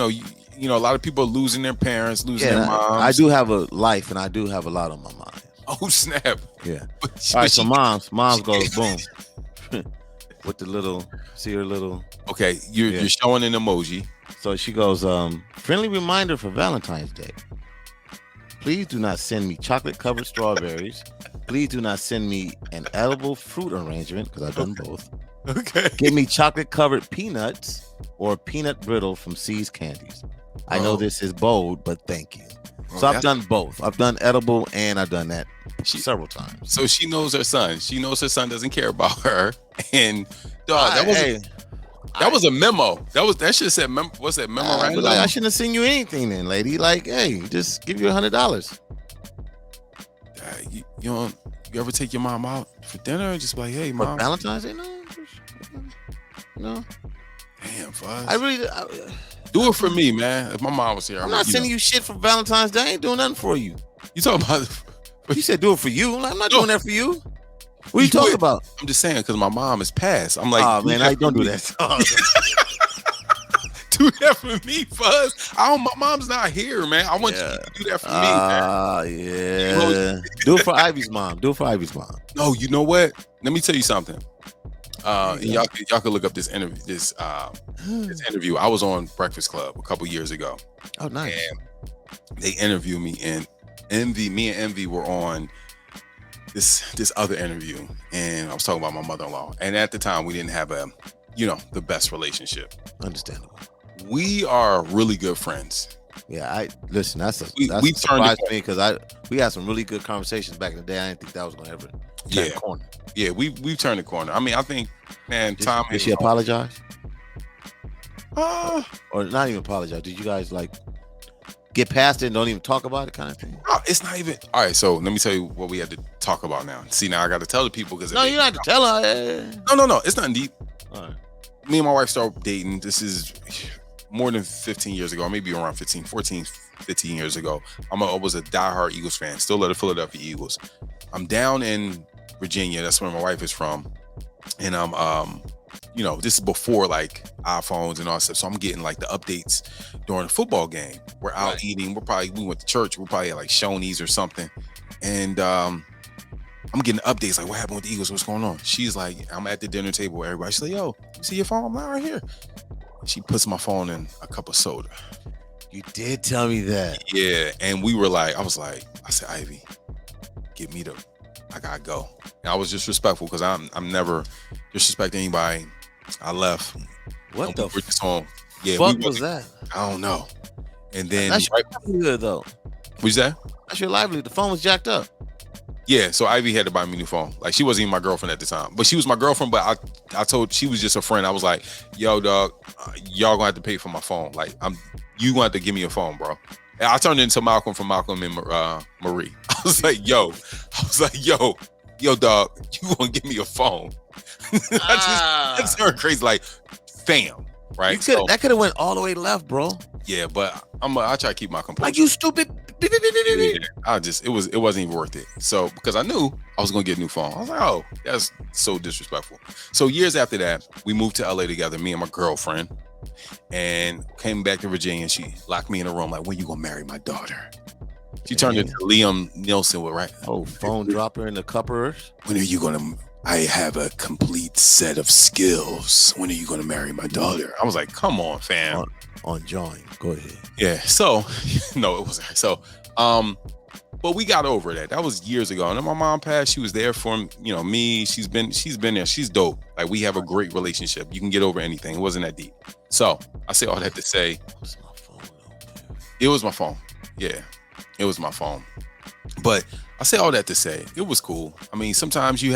lot of people are losing their parents, losing their moms. I do have a life, and I do have a lot on my mind. Oh snap! Yeah. All right. So moms goes boom with the little. See her little. Okay, you're showing an emoji. So she goes, friendly reminder for Valentine's Day. Please do not send me chocolate-covered strawberries. Please do not send me an edible fruit arrangement, because I've done both. Okay. Give me chocolate-covered peanuts or peanut brittle from C's Candies. I know this is bold, but thank you. So I've done both. I've done edible and I've done that several times. So she knows her son. She knows her son doesn't care about her. And dog, that was a memo. That should have said what's that memorandum? I shouldn't have seen you anything then, lady. Like, hey, just give you $100. You ever take your mom out for dinner and just be like, hey, mom. Valentine's Day? No. Damn, Fuzz. I really do it for me, man. If my mom was here, I'm not sending you shit for Valentine's Day. I ain't doing nothing for you. You talking about? You said do it for you. I'm not doing that for you. What are you talking about? I'm just saying because my mom is passed. I'm like, oh man, I don't do that. Do that for me, Fuzz. My mom's not here, man. I want you to do that for me, man. Yeah. Do it for Ivy's mom. No, you know what? Let me tell you something. And y'all could look up this interview. This interview. I was on Breakfast Club a couple years ago. Oh, nice. And they interviewed me, and me and Envy were on this other interview, and I was talking about my mother-in-law. And at the time, we didn't have the best relationship. Understandable. We are really good friends. Yeah, listen. That's a surprise to me because we had some really good conversations back in the day. I didn't think that was gonna ever turn the corner. Yeah, we've turned the corner. I mean, I think, man, did she apologize? Or not even apologize? Did you guys like get past it and don't even talk about it, kind of thing? No, it's not even. All right, so let me tell you what we had to talk about now. See, now I got to tell the people because no, you don't have to tell her. No, it's not deep. All right. Me and my wife started dating. This is more than 15 years ago, or maybe around 15 years ago. I was a diehard Eagles fan, still love the Philadelphia Eagles. I'm down in Virginia, that's where my wife is from, and I'm this is before like iPhones and all that stuff, so I'm getting like the updates during the football game. We're out eating, we went to church, we're probably at like Shoney's or something, and I'm getting updates like, what happened with the Eagles, what's going on? She's like, I'm at the dinner table with everybody. She's like, yo, you see your phone? I'm like, right here. She puts my phone in a cup of soda. You did tell me that. Yeah, and I said, Ivy, get me I gotta go. And I was disrespectful because I'm never disrespecting anybody. I left. What the home? Yeah, fuck was that? I don't know. And then that's your livelihood, though. What's that? That's your livelihood. The phone was jacked up. Yeah, so Ivy had to buy me a new phone. Like, she wasn't even my girlfriend at the time, but she was my girlfriend. But I told, she was just a friend. I was like, yo, dog, y'all gonna have to pay for my phone. Like, you gonna have to give me a phone, bro. And I turned into Malcolm from Malcolm and Marie. I was like, yo, dog, you gonna give me a phone? I turned crazy, like, fam, right? That could have went all the way left, bro. Yeah, but I try to keep my composure. Like, you stupid. Yeah, it wasn't even worth it. So, because I knew I was gonna get a new phone, I was like, oh, that's so disrespectful. So years after that, we moved to LA together, me and my girlfriend, and came back to Virginia. And she locked me in a room, like, when you gonna marry my daughter? She turned into Liam Nielsen, right? Oh, phone dropper in the cuppers. When are you gonna? I have a complete set of skills. When are you gonna marry my daughter? I was like, come on, fam. On join. Go ahead. Yeah. So, no, it wasn't. So, but we got over that. That was years ago. And then my mom passed. She was there for me. She's been there. She's dope. Like, we have a great relationship. You can get over anything. It wasn't that deep. So I say all that to say, it was my phone. Yeah, it was my phone. But I say all that to say, it was cool. I mean, sometimes you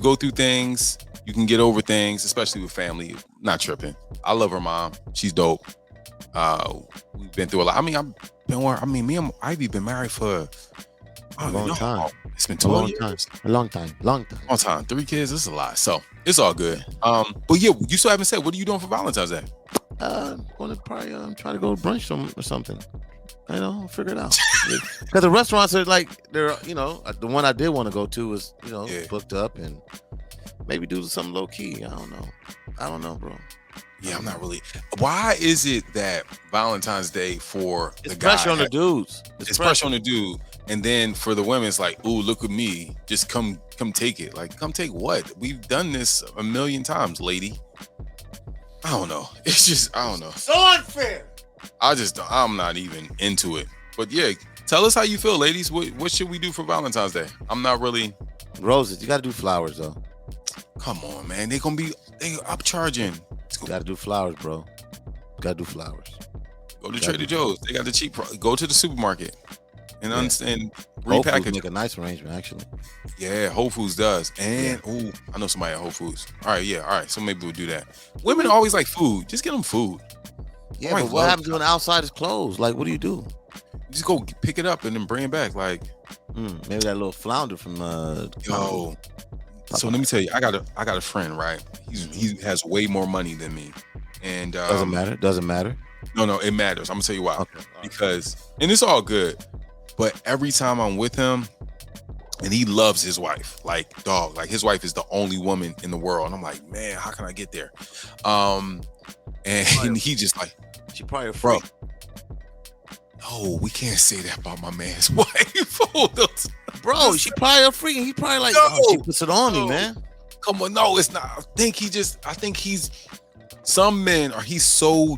go through things. You can get over things, especially with family. Not tripping. I love her mom. She's dope. We've been through a lot. Me and Ivy been married for a long time. It's been 12 years. A long time. 3 kids. This is a lot. So it's all good. But yeah, you still haven't said, what are you doing for Valentine's Day? Gonna probably try to go brunch or something. Figure it out. Because the restaurants are like, they're, the one I did want to go to was, booked up, and maybe do something low key. I don't know, bro. Yeah, I'm not really. Why is it that Valentine's Day for the guy? Pressure on the dudes. It's pressure on the dude. And then for the women, it's like, ooh, look at me. Just come take it. Like, come take what? We've done this a million times, lady. I don't know. It's just, I don't know. So unfair. I'm not even into it. But yeah, tell us how you feel, ladies. What should we do for Valentine's Day? I'm not really. Roses. You got to do flowers, though. Come on, man. They upcharging. You got to do flowers, bro. Got to do flowers. Go to Trader Joe's. They got the cheap. Go to the supermarket and understand. Whole Foods make a nice arrangement, actually. Yeah, Whole Foods does. And I know somebody at Whole Foods. All right. So maybe we'll do that. Women always like food. Just get them food. Yeah, but what happens when the outside is closed? Like, what do? You just go pick it up and then bring it back. Like, maybe that little flounder from yo. So let me tell you, I got a friend, right? He has way more money than me, and doesn't matter. No, it matters. I'm gonna tell you why. Okay. Because, and it's all good, but every time I'm with him, and he loves his wife, like, dog, like, his wife is the only woman in the world, and I'm like, man, how can I get there? And he just like, she probably a freak. No, we can't say that about my man's wife. Bro, she probably a freak. He probably like, she puts it on me, man. Come on, no, it's not. I think some men are, he's so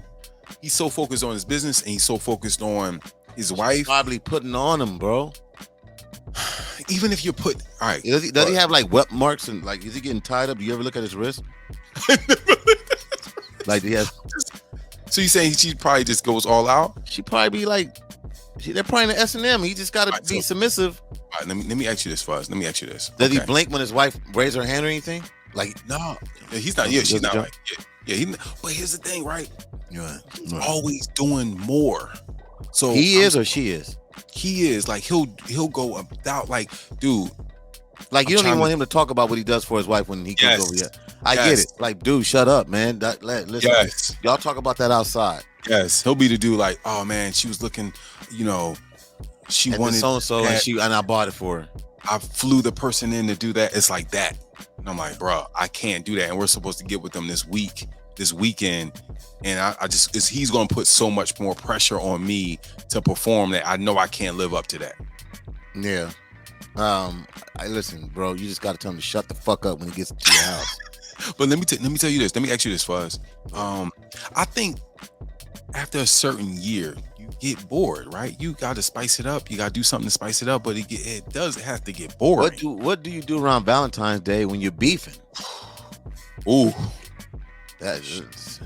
focused on his business, and he's so focused on his wife. She's probably putting on him, bro. Even if you put, all right. Does he have like wet marks, and like, is he getting tied up? Do you ever look at his wrist? Like, he has. So you saying she probably just goes all out? She probably be like, they're probably in the S&M. He just got to be submissive. All right, let me ask you this, Fuzz. Let me ask you this. Does he blink when his wife raises her hand or anything? Like, no, he's not. Yeah, she's not. Like, yeah. But here's the thing, right? He's always doing more. So he is or she is. He is. Like, he'll go about, like, dude. Like, you don't even want him to talk about what he does for his wife when he comes over here. I get it. Like, dude, shut up, man. Listen, y'all talk about that outside. Yes, he'll be the dude like, oh man, she was looking, she and wanted so and I bought it for her. I flew the person in to do that. It's like that. And I'm like, bro, I can't do that. And we're supposed to get with them this weekend. And he's going to put so much more pressure on me to perform that I know I can't live up to that. Yeah. Listen, bro, you just got to tell him to shut the fuck up when he gets to your house. But let me tell you this. Let me ask you this, Fuzz. I think after a certain year, you get bored, right? You got to spice it up. You got to do something to spice it up, but it does have to get boring. What do you do around Valentine's Day when you're beefing? Ooh.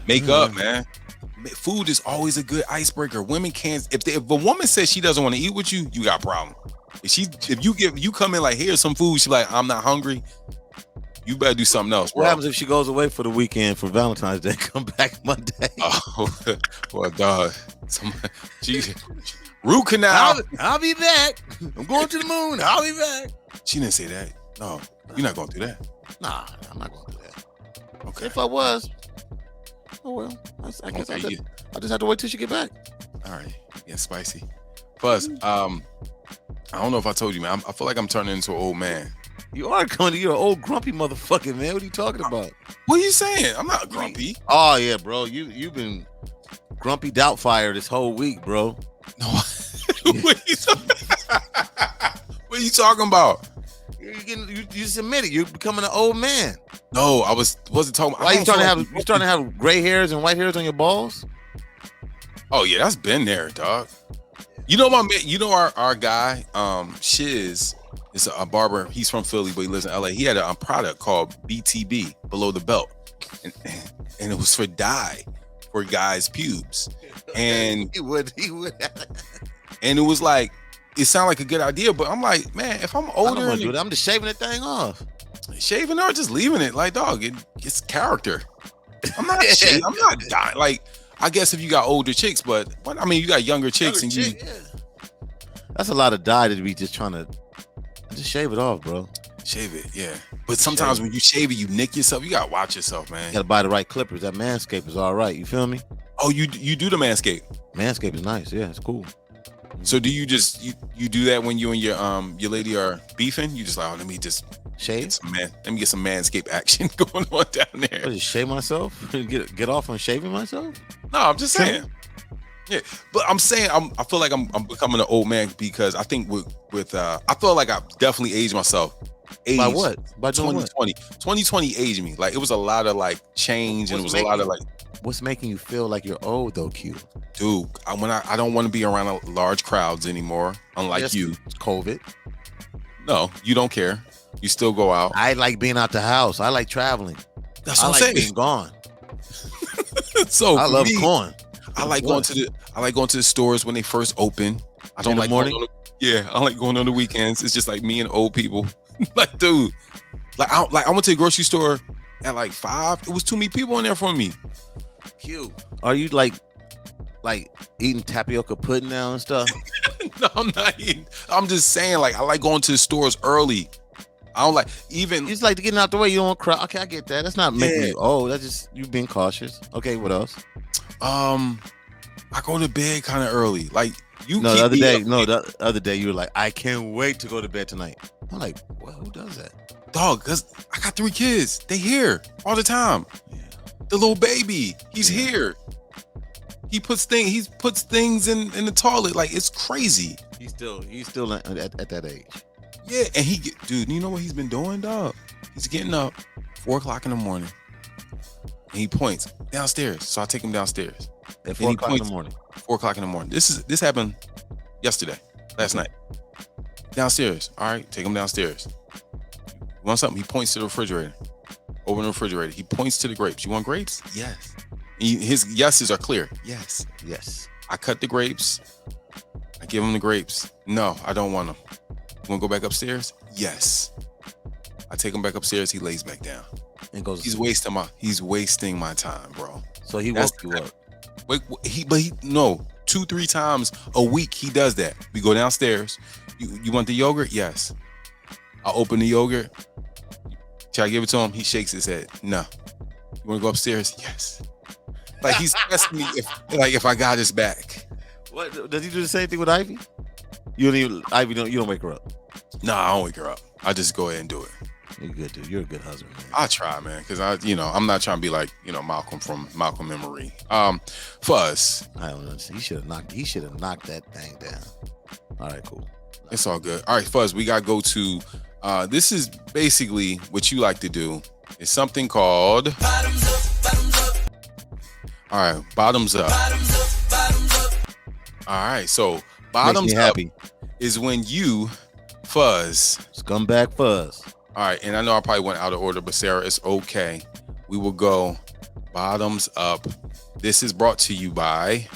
Make up, Mm-hmm. man. Food is always a good icebreaker. Women can't, if a woman says she doesn't want to eat with you, you got a problem. If you come in like, here's some food, she like, I'm not hungry. You better do something else, bro. What happens if she goes away for the weekend for Valentine's Day, come back Monday? Oh, well, dog. Root canal. I'll be back. I'm going to the moon. I'll be back. She didn't say that. No, you're not going through that. Nah, I'm not going to do that. Okay. If I was, oh well. I guess I just have to wait till she get back. All right. Getting spicy. Fuzz, I don't know if I told you, man. I feel like I'm turning into an old man. You're an old grumpy motherfucker, man. What are you talking about? What are you saying? I'm not grumpy. Oh yeah, bro. You've been grumpy doubtfire this whole week, bro. No. What are you talking about? You just admitted you're becoming an old man. No, I wasn't talking about. Why you starting to have gray hairs and white hairs on your balls? Oh yeah, that's been there, dog. You know our guy, Shiz, is a barber. He's from Philly, but he lives in LA. He had a product called BTB, below the belt, and it was for dye for guys' pubes. And he would. And it was like, it sounded like a good idea, but I'm like, man, if I'm older, I don't want to do that. I'm just shaving the thing off. Shaving or just leaving it, like, dog, it's character. I'm not dying. Like, I guess if you got older chicks, but I mean, you got younger chicks, that's a lot of dye to be just trying to just shave it off, bro. Shave it, yeah. But sometimes when you shave it, you nick yourself. You gotta watch yourself, man. You gotta buy the right clippers. That Manscaped is all right. You feel me? Oh, you do the Manscaped. Manscaped is nice. Yeah, it's cool. So do you just you do that when you and your lady are beefing? You just like, oh, let me just shave. Let me get some Manscaped action going on down there. What, just shave myself? get off on shaving myself? No, I'm just saying. Yeah, but I'm saying I feel like I'm becoming an old man because I think with I feel like I definitely aged myself. By what? By 2020. 2020 aged me. Like it was a lot of like change, and it was a lot of like. What's making you feel like you're old though, Q? Dude, I don't want to be around large crowds anymore. Unlike you, COVID. No, you don't care. You still go out. I like being out the house. I like traveling. That's what I'm saying. Being gone. So I love corn. I like going to the stores when they first open. I don't like morning. I like going on the weekends. It's just like me and old people. Like, dude, I went to the grocery store at like 5. It was too many people in there for me. Q, are you like eating tapioca pudding now and stuff? No, I'm not eating. I'm just saying, like, I like going to the stores early. I don't like even. It's like getting out the way. You don't cry. Okay, I get that. That's not making you. Oh, that's just you being cautious. Okay, what else? I go to bed kind of early. Like you. No, the other day you were like, I can't wait to go to bed tonight. I'm like, well, who does that? Dog, cause I got 3 kids. They here all the time. Yeah. The little baby, he's here. He puts things in the toilet. Like, it's crazy. He's still at that age. Yeah, and dude, you know what he's been doing, dog? He's getting up 4 o'clock in the morning, and he points downstairs. So I take him downstairs. At 4 o'clock in the morning. 4 o'clock in the morning. This happened last night. Downstairs. All right, take him downstairs. You want something? He points to the refrigerator. Open the refrigerator. He points to the grapes. You want grapes? Yes. His yeses are clear. Yes. I cut the grapes. I give him the grapes. No, I don't want them. You want to go back upstairs? Yes. I take him back upstairs. He lays back down. And goes. He's wasting my time, bro. So he woke you up. Wait, 2-3 times a week he does that. We go downstairs. You want the yogurt? Yes. I open the yogurt. Try to give it to him. He shakes his head. No. You want to go upstairs? Yes. Like he's asking me if I got his back. What does he do the same thing with Ivy? You don't wake her up. No, I don't wake her up. I just go ahead and do it. You're good, dude. You're a good husband, man. I try, man, because I'm not trying to be like Malcolm from Malcolm and Marie. Fuzz. I don't know. He should have knocked that thing down. All right, cool. It's all good. All right, Fuzz. We gotta go to. This is basically what you like to do. It's something called. Bottoms up. All right, bottoms up. All right, so bottoms up is when you, Fuzz. Scumbag Fuzz. All right, and I know I probably went out of order, but Sarah, it's okay. We will go bottoms up. This is brought to you by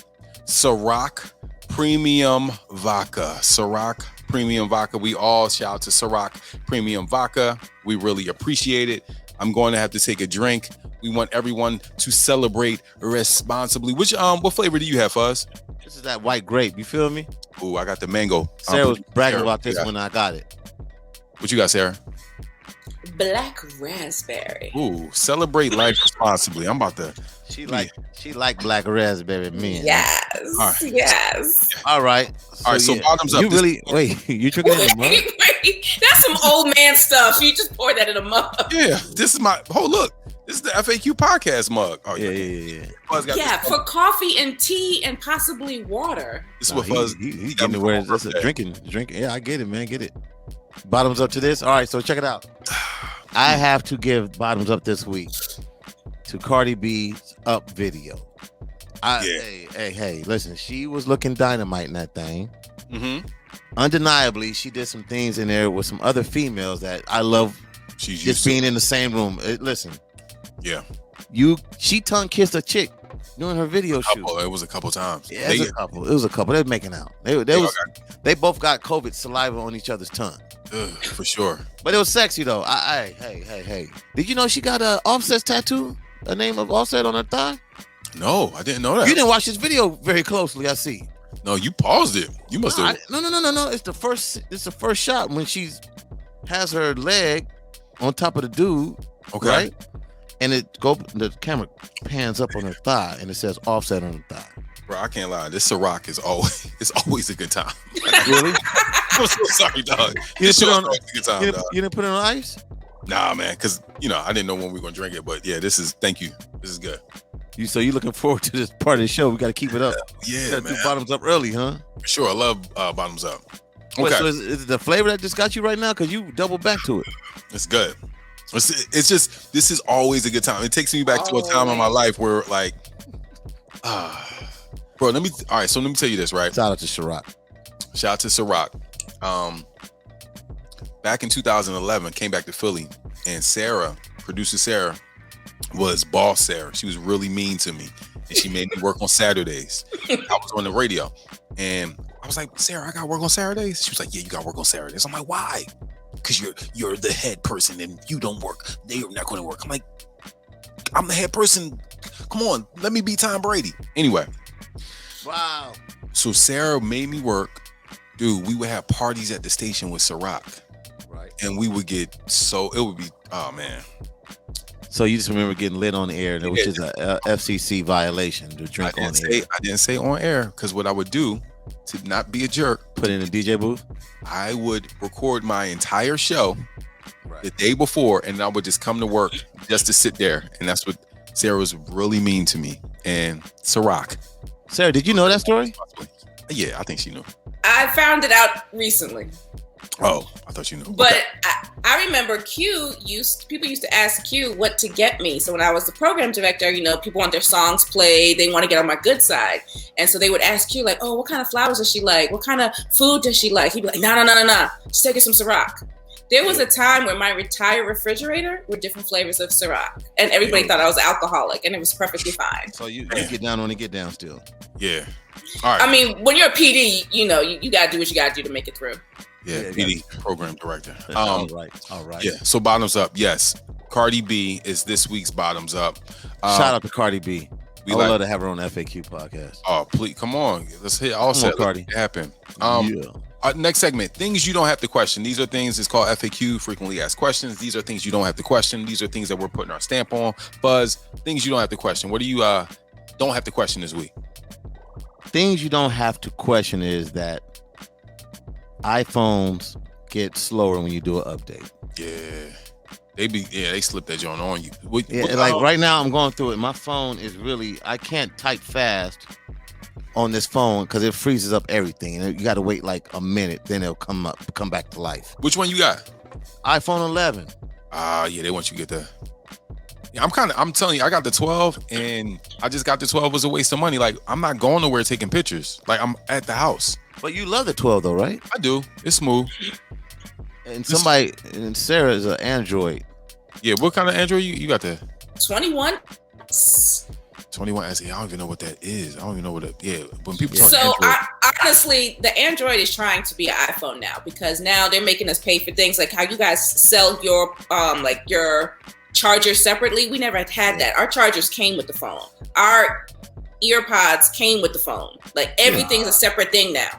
Ciroc Premium Vodka. Ciroc Premium Vodka. We all shout out to Ciroc Premium Vodka. We really appreciate it. I'm going to have to take a drink. We want everyone to celebrate responsibly. What flavor do you have, Fuzz? This is that white grape. You feel me? Ooh, I got the mango. Sarah was bragging about this when I got it. What you got, Sarah? Black raspberry. Ooh, celebrate life responsibly. I'm about to. She like black raspberry men. Yes. All right. Yes. All right. So bottoms up. You really wait? You drinking it in a mug? Wait, that's some old man stuff. You just pour that in a mug. Yeah, this is my. Oh, look. This is the FAQ podcast mug. Oh yeah. Yeah, for coffee and tea and possibly water. This is what Fuzz. He getting to where it's drinking. Yeah, I get it, man. Get it. Bottoms up to this. All right, so check it out. I have to give bottoms up this week to Cardi B's Up video. Hey, listen, she was looking dynamite in that thing. Mm-hmm. Undeniably, she did some things in there with some other females that I love. She's just being in the same room. Listen. Yeah. She tongue kissed a chick during her video shoot. It was a couple times. Yeah, it was a couple. They were making out. They both got COVID saliva on each other's tongue. For sure. But it was sexy though. Hey. Did you know she got a Offset's tattoo? The name of Offset on her thigh? No, I didn't know that. You didn't watch this video very closely, I see. No, you paused it. You must have. No. It's the first shot when she has her leg on top of the dude. Okay. Right? And the camera pans up on her thigh and it says Offset on the thigh. Bro, I can't lie. This Ciroc is always a good time. Really? I'm so sorry, dog. You didn't put it on ice? Nah, man, because I didn't know when we were gonna drink it, but yeah, thank you. This is good. So you looking forward to this part of the show? We got to keep it up. Yeah, man. Do bottoms up early, huh? For sure, I love bottoms up. Okay. Wait, so is it the flavor that just got you right now? Because you double back to it. It's good. It's just, this is always a good time. It takes me back to a time in my life where like, bro, let me tell you this, right? Shout out to Ciroc. Back in 2011, came back to Philly, and producer Sarah, was boss Sarah. She was really mean to me, and she made me work on Saturdays. I was on the radio, and I was like, Sarah, I got to work on Saturdays? She was like, yeah, you got to work on Saturdays. I'm like, why? Because you're the head person and you don't work. They're not going to work. I'm like, I'm the head person. Come on, let me be Tom Brady. Anyway. Wow. So Sarah made me work. Dude, we would have parties at the station with Ciroc. Right. And we would get it would be, oh man. So you just remember getting lit on the air, which is a FCC violation to drink on air. I didn't say on air, because what I would do to not be a jerk, put in a DJ booth. I would record my entire show the day before, and I would just come to work just to sit there. And that's what Sarah was really mean to me. And Ciroc. Sarah, did you know that story? Yeah, I think she knew. I found it out recently. Oh, I thought you knew. But okay. I remember people used to ask Q what to get me. So when I was the program director, people want their songs played. They want to get on my good side. And so they would ask Q like, oh, what kind of flowers does she like? What kind of food does she like? He'd be like, no. Just take her some Ciroc. There was a time where my entire refrigerator were different flavors of Ciroc. And everybody thought I was alcoholic, and it was perfectly fine. So you get down on the get down still. Yeah. All right. I mean, when you're a PD, you got to do what you got to do to make it through. Yeah, PD program director. All right. Yeah, so bottoms up. Yes, Cardi B is this week's bottoms up. Shout out to Cardi B. I would love to have her on the FAQ podcast. Oh, please, come on. Let's hit all set. Cardi. It happen. Next segment, things you don't have to question. These are things, it's called FAQ, frequently asked questions. These are things you don't have to question. These are things that we're putting our stamp on. Buzz, things you don't have to question. What do you don't have to question this week? Things you don't have to question is that iPhones get slower when you do an update. Yeah. They slip that joint on you. Right now I'm going through it. My phone is I can't type fast on this phone because it freezes up everything. And you got to wait like a minute, then it'll come back to life. Which one you got? iPhone 11. Yeah, they want you to get the. Yeah, I'm telling you, I got the 12, and I just got the 12 was a waste of money. Like, I'm not going nowhere taking pictures. Like, I'm at the house. But you love the 12 though, right? I do. It's smooth. And Sarah is an Android. Yeah, what kind of Android you got there? 21. 21 SE. I don't even know what that is. I don't even know what it. Yeah, when people talk so Android. I honestly, the Android is trying to be an iPhone now because now they're making us pay for things like how you guys sell your your charger separately. We never had that. Our chargers came with the phone. Our earpods came with the phone. Like everything's a separate thing now.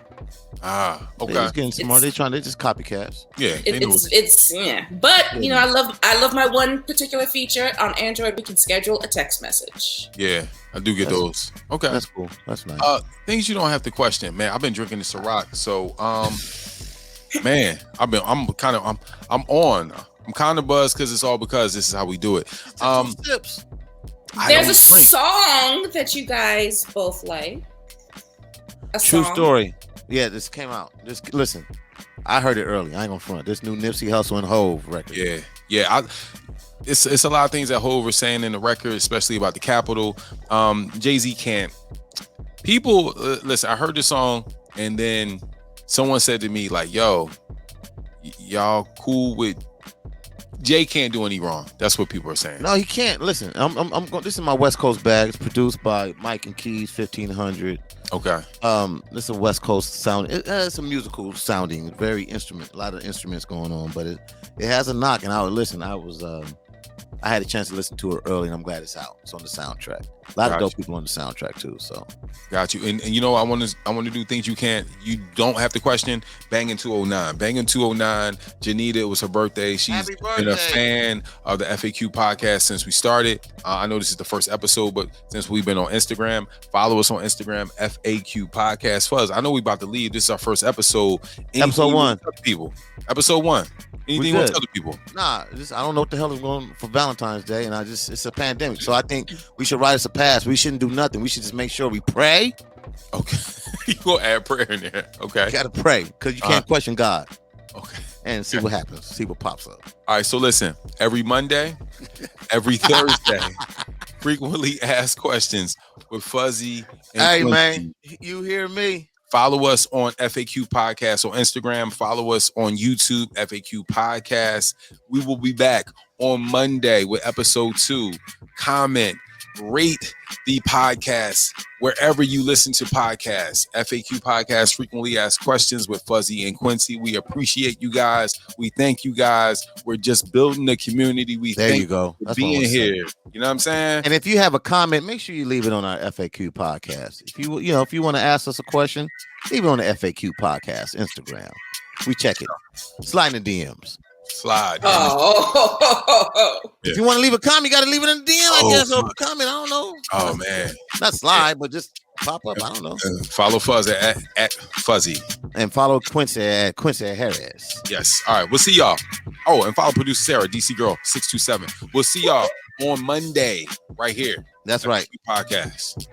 Okay. They're just getting smart. They're just copycats. Yeah, it's But you know, I love my one particular feature on Android. We can schedule a text message. Yeah, I do get those. Okay, that's cool. That's nice. Things you don't have to question, man. I've been drinking the Ciroc, so man, I'm on. I'm kind of buzzed because it's all because this is how we do it. There's a song that you guys both like. True story. Yeah, this came out. Just listen. I heard it early. I ain't gonna front. This new Nipsey Hussle and Hove record. Yeah. It's a lot of things that Hove was saying in the record, especially about the Capitol. Jay-Z can't. People listen. I heard the song, and then someone said to me like, "Yo, y'all cool with Jay can't do any wrong." That's what people are saying. No, he can't. Listen, I'm going. This is my West Coast bag. It's produced by Mike and Keys 1500. Okay. This is a West Coast sound. It has some musical sounding, a lot of instruments going on, but it has a knock. And I had a chance to listen to it early, and I'm glad it's out. It's on the soundtrack. A lot of dope people on the soundtrack too. So got you. And you know, I want to do things you don't have to question. Bangin' 209. Bangin' 209. Janita, it was her birthday. She's been a fan of the FAQ podcast since we started. I know this is the first episode, but since we've been on Instagram, follow us on Instagram, FAQ podcast. Fuzz, I know we about to leave. This is our first episode. Episode 1. Episode 1. Anything you want to tell the people? Nah, I don't know what the hell is going on for Valentine's Day, and it's a pandemic. So I think we should write us a pass. We shouldn't do nothing. We should just make sure we pray. Okay. You gonna add prayer in there. Okay. You gotta pray, because you can't question God. Okay. And see what happens. See what pops up. All right, so listen, every Monday, every Thursday, frequently asked questions with Fuzzy and Hey, Quincy. man, you hear me? Follow us on FAQ Podcast on Instagram. Follow us on YouTube, FAQ Podcast. We will be back on Monday with episode 2. Comment, rate the podcast wherever you listen to podcasts. FAQ Podcast, frequently asked questions with Fuzzy and Quincy. We appreciate you guys. We thank you guys. We're just building the community. There you go. That's being here. You know what I'm saying? And if you have a comment, make sure you leave it on our FAQ podcast. If you want to ask us a question, leave it on the FAQ podcast Instagram. We check it. Slide in the DMs. Slide. If you want to leave a comment, you got to leave it in the DM, I guess, or a comment. I don't know. Oh, man. Not slide, but just pop up. I don't know. Follow Fuzzy at Fuzzy. And follow Quincy at Harris. Yes. All right. We'll see y'all. Oh, and follow producer Sarah, DC Girl 627. We'll see y'all on Monday right here. That's right. Podcast.